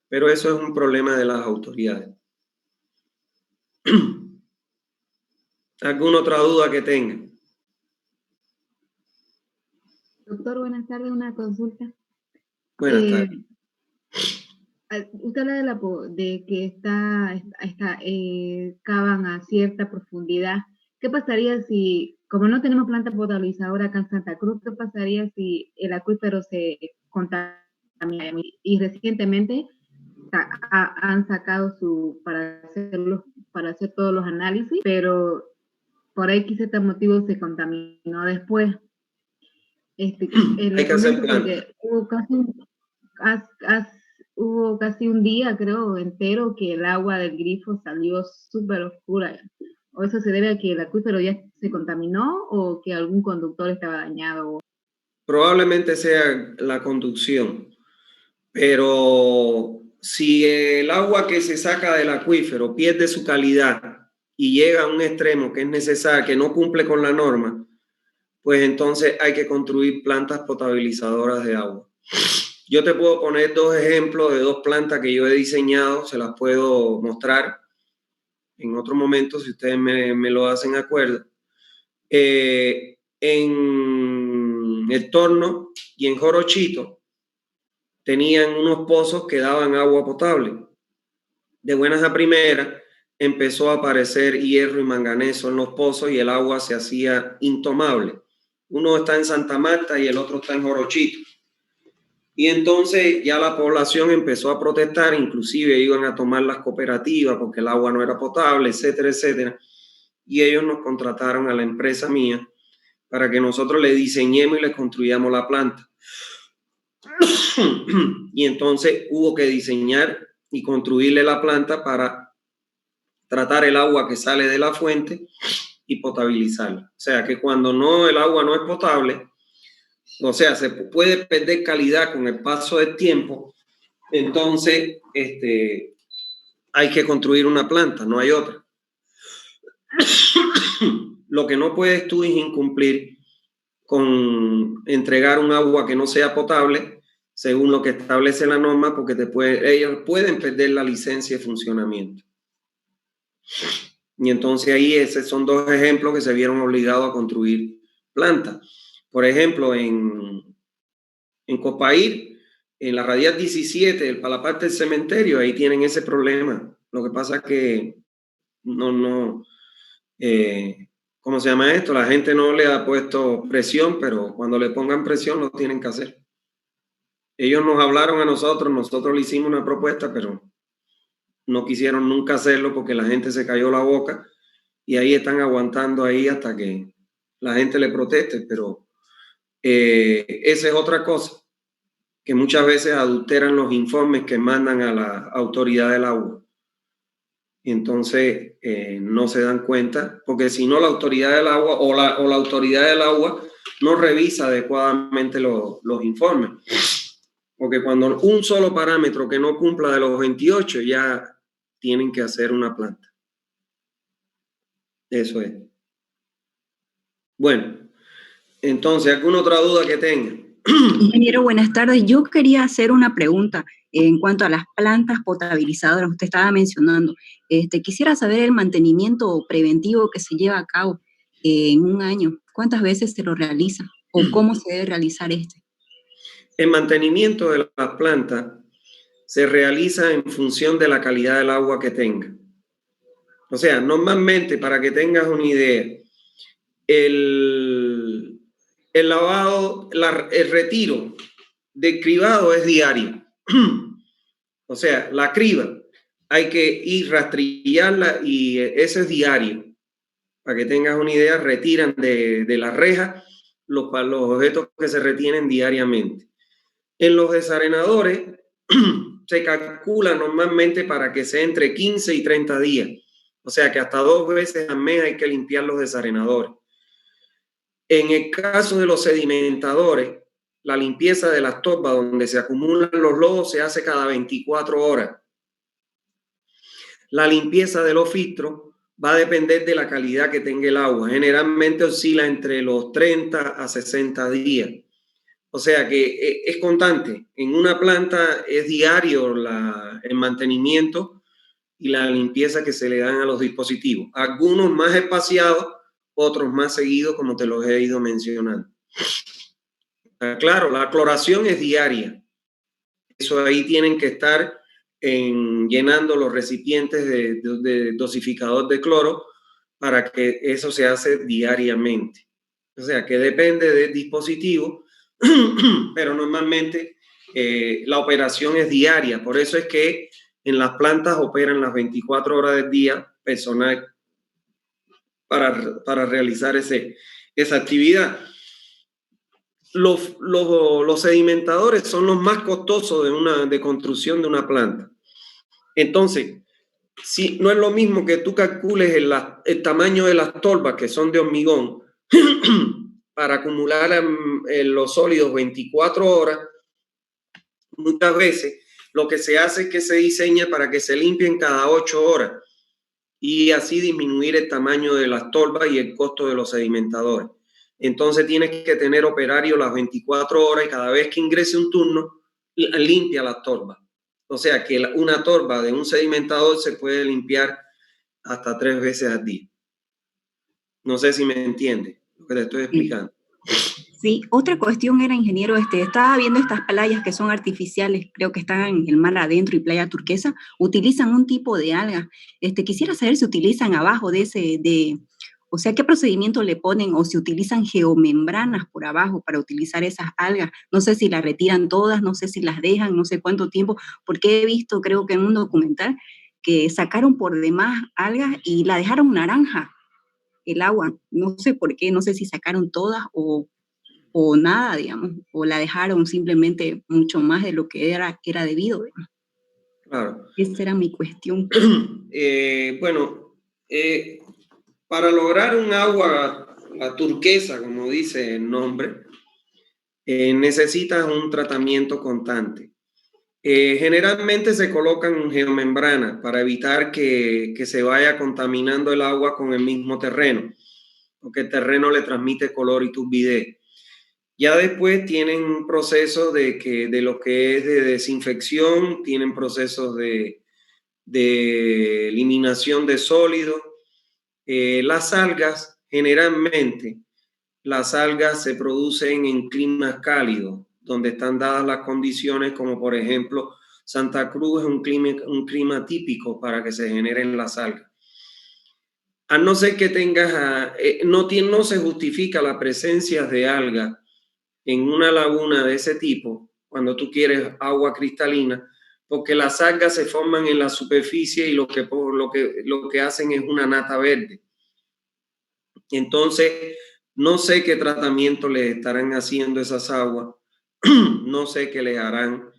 Pero eso es un problema de las autoridades. ¿Alguna otra duda que tengan? Doctor, buenas tardes, una consulta. Buenas tardes. Usted habla de que cavan a cierta profundidad. ¿Qué pasaría si, como no tenemos planta potabilizadora acá en Santa Cruz, qué pasaría si el acuífero se contamina? Y recientemente han sacado para hacer todos los análisis, pero por ahí quizá este motivo se contaminó después. Hay que hacer planta. Hubo casi un día, creo, entero, que el agua del grifo salió súper oscura. ¿O eso se debe a que el acuífero ya se contaminó o que algún conductor estaba dañado? Probablemente sea la conducción, pero si el agua que se saca del acuífero pierde su calidad y llega a un extremo que es necesario, que no cumple con la norma, pues entonces hay que construir plantas potabilizadoras de agua. Yo te puedo poner 2 ejemplos de 2 plantas que yo he diseñado, se las puedo mostrar en otro momento si ustedes me lo hacen acuerdo. En El Torno y en Jorochito tenían unos pozos que daban agua potable. De buenas a primeras empezó a aparecer hierro y manganeso en los pozos y el agua se hacía intomable. Uno está en Santa Marta y el otro está en Jorochito. Y entonces ya la población empezó a protestar, inclusive iban a tomar las cooperativas porque el agua no era potable, etcétera, etcétera. Y ellos nos contrataron a la empresa mía para que nosotros le diseñemos y le construyamos la planta. Y entonces hubo que diseñar y construirle la planta para tratar el agua que sale de la fuente y potabilizarla. O sea que cuando el agua no es potable, o sea, se puede perder calidad con el paso del tiempo, entonces hay que construir una planta, no hay otra. Lo que no puedes tú es incumplir con entregar un agua que no sea potable según lo que establece la norma, porque ellos pueden perder la licencia de funcionamiento. Y entonces ahí esos son dos ejemplos que se vieron obligados a construir plantas. Por ejemplo, en Copaír, en la radial 17, para la parte del cementerio, ahí tienen ese problema. Lo que pasa es que ¿cómo se llama esto? La gente no le ha puesto presión, pero cuando le pongan presión lo tienen que hacer. Ellos nos hablaron a nosotros le hicimos una propuesta, pero no quisieron nunca hacerlo porque la gente se cayó la boca y ahí están aguantando ahí hasta que la gente le proteste, pero esa es otra cosa, que muchas veces adulteran los informes que mandan a la autoridad del agua. Y entonces no se dan cuenta, porque si no la autoridad del agua o la autoridad del agua no revisa adecuadamente los informes. Porque cuando un solo parámetro que no cumpla de los 28 ya tienen que hacer una planta. Eso es. Bueno, entonces, ¿alguna otra duda que tenga? Ingeniero, buenas tardes. Yo quería hacer una pregunta en cuanto a las plantas potabilizadoras. Usted estaba mencionando. Quisiera saber el mantenimiento preventivo que se lleva a cabo en un año. ¿Cuántas veces se lo realiza? ¿O cómo se debe realizar este? El mantenimiento de las plantas se realiza en función de la calidad del agua que tenga. O sea, normalmente, para que tengas una idea, el lavado, el retiro del cribado es diario. O sea, la criba hay que ir rastrillarla y eso es diario. Para que tengas una idea, retiran de la reja los objetos que se retienen diariamente. En los desarenadores se calcula normalmente para que sea entre 15 y 30 días. O sea que hasta 2 veces al mes hay que limpiar los desarenadores. En el caso de los sedimentadores, la limpieza de las torbas donde se acumulan los lodos se hace cada 24 horas. La limpieza de los filtros va a depender de la calidad que tenga el agua. Generalmente oscila entre los 30 a 60 días. O sea que es constante. En una planta es diario el mantenimiento y la limpieza que se le dan a los dispositivos. Algunos más espaciados, otros más seguidos, como te los he ido mencionando. Claro, la cloración es diaria. Eso ahí tienen que estar llenando los recipientes de dosificador de cloro para que eso se hace diariamente. O sea que depende del dispositivo, pero normalmente la operación es diaria. Por eso es que en las plantas operan las 24 horas del día personal para realizar esa actividad. Los sedimentadores son los más costosos de construcción de una planta. Entonces, si no es lo mismo que tú calcules el tamaño de las torbas, que son de hormigón, para acumular los sólidos 24 horas, muchas veces lo que se hace es que se diseña para que se limpien cada 8 horas y así disminuir el tamaño de las torbas y el costo de los sedimentadores. Entonces tienes que tener operario las 24 horas y cada vez que ingrese un turno, limpia las torbas. O sea que una torba de un sedimentador se puede limpiar hasta 3 veces al día. No sé si me entiende lo que te estoy explicando. Sí, otra cuestión era, ingeniero, estaba viendo estas playas que son artificiales, creo que están en el mar adentro y playa turquesa, utilizan un tipo de alga. Quisiera saber si utilizan abajo o sea, ¿qué procedimiento le ponen o si utilizan geomembranas por abajo para utilizar esas algas? No sé si las retiran todas, no sé si las dejan, no sé cuánto tiempo, porque he visto, creo que en un documental, que sacaron por demás algas y la dejaron naranja, el agua. No sé por qué, no sé si sacaron todas o o nada, digamos, o la dejaron simplemente mucho más de lo que era debido, digamos. Claro. Esa era mi cuestión. Bueno, para lograr un agua, la turquesa, como dice el nombre, necesitas un tratamiento constante. Generalmente se colocan geomembranas para evitar que se vaya contaminando el agua con el mismo terreno, porque el terreno le transmite color y turbidez. Ya después tienen procesos de lo que es de desinfección, tienen procesos de eliminación de sólidos. Las algas, generalmente, las algas se producen en climas cálidos, donde están dadas las condiciones, como por ejemplo, Santa Cruz es un clima típico para que se generen las algas. A no ser que tengas, no se justifica la presencia de algas en una laguna de ese tipo, cuando tú quieres agua cristalina, porque las algas se forman en la superficie y lo que hacen es una nata verde. Entonces, no sé qué tratamiento le estarán haciendo esas aguas, no sé qué le harán,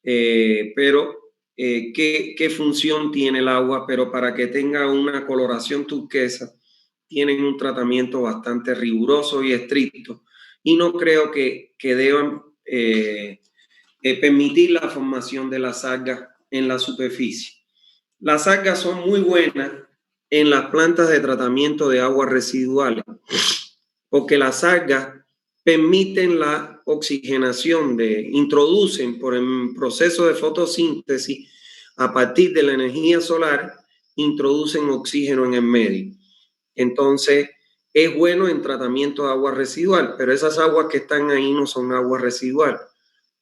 pero qué función tiene el agua, pero para que tenga una coloración turquesa, tienen un tratamiento bastante riguroso y estricto, y no creo que deban permitir la formación de las algas en la superficie. Las algas son muy buenas en las plantas de tratamiento de aguas residuales, porque las algas permiten la oxigenación, introducen por el proceso de fotosíntesis, a partir de la energía solar, introducen oxígeno en el medio. Entonces, es bueno en tratamiento de agua residual, pero esas aguas que están ahí no son aguas residuales,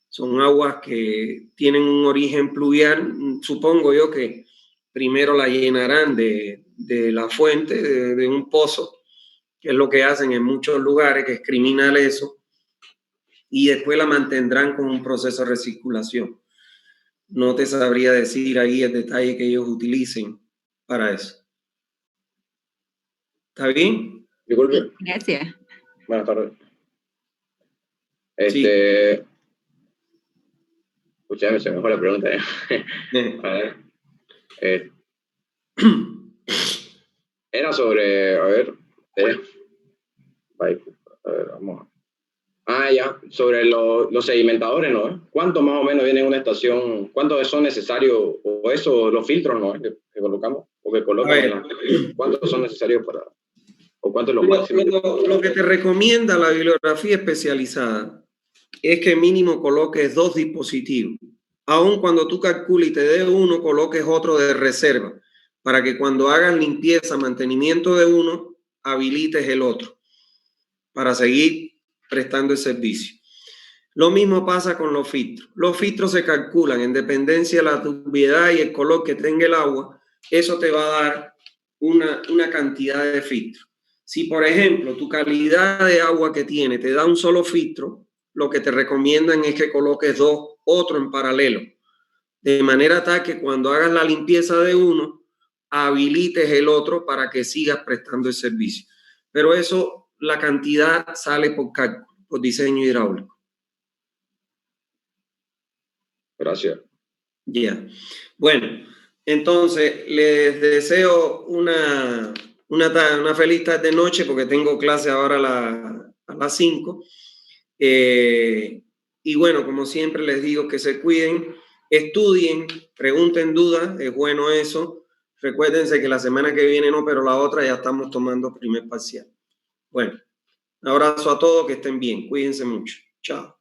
son aguas que tienen un origen pluvial. Supongo yo que primero la llenarán de la fuente, de un pozo, que es lo que hacen en muchos lugares, que es criminal eso, y después la mantendrán con un proceso de recirculación. No te sabría decir ahí el detalle que ellos utilicen para eso. ¿Está bien? Disculpe. Gracias. Buenas tardes. Sí. Escuchame, se me fue la pregunta. A ver. Era sobre, a ver, vamos. Ya, sobre los sedimentadores, ¿no? ¿Cuánto más o menos viene en una estación? ¿Cuántos son necesarios? O eso, los filtros, ¿no? Que colocamos, o que colocan. ¿Cuántos son necesarios para, o cuánto es lo máximo? Lo que te recomienda la bibliografía especializada es que mínimo coloques 2 dispositivos. Aun cuando tú calcules y te dé uno, coloques otro de reserva, para que cuando hagas limpieza, mantenimiento de uno, habilites el otro, para seguir prestando el servicio. Lo mismo pasa con los filtros. Los filtros se calculan en dependencia de la tubiedad y el color que tenga el agua. Eso te va a dar una cantidad de filtros. Si, por ejemplo, tu calidad de agua que tiene te da un solo filtro, lo que te recomiendan es que coloques 2, otro en paralelo, de manera tal que cuando hagas la limpieza de uno, habilites el otro para que sigas prestando el servicio. Pero eso, la cantidad sale por cálculo, por diseño hidráulico. Gracias. Ya. Bueno, entonces les deseo una feliz tarde de noche, porque tengo clase ahora a las 5. Y bueno, como siempre les digo, que se cuiden, estudien, pregunten dudas, es bueno eso. Recuérdense que la semana que viene no, pero la otra ya estamos tomando primer parcial. Bueno, un abrazo a todos, que estén bien, cuídense mucho. Chao.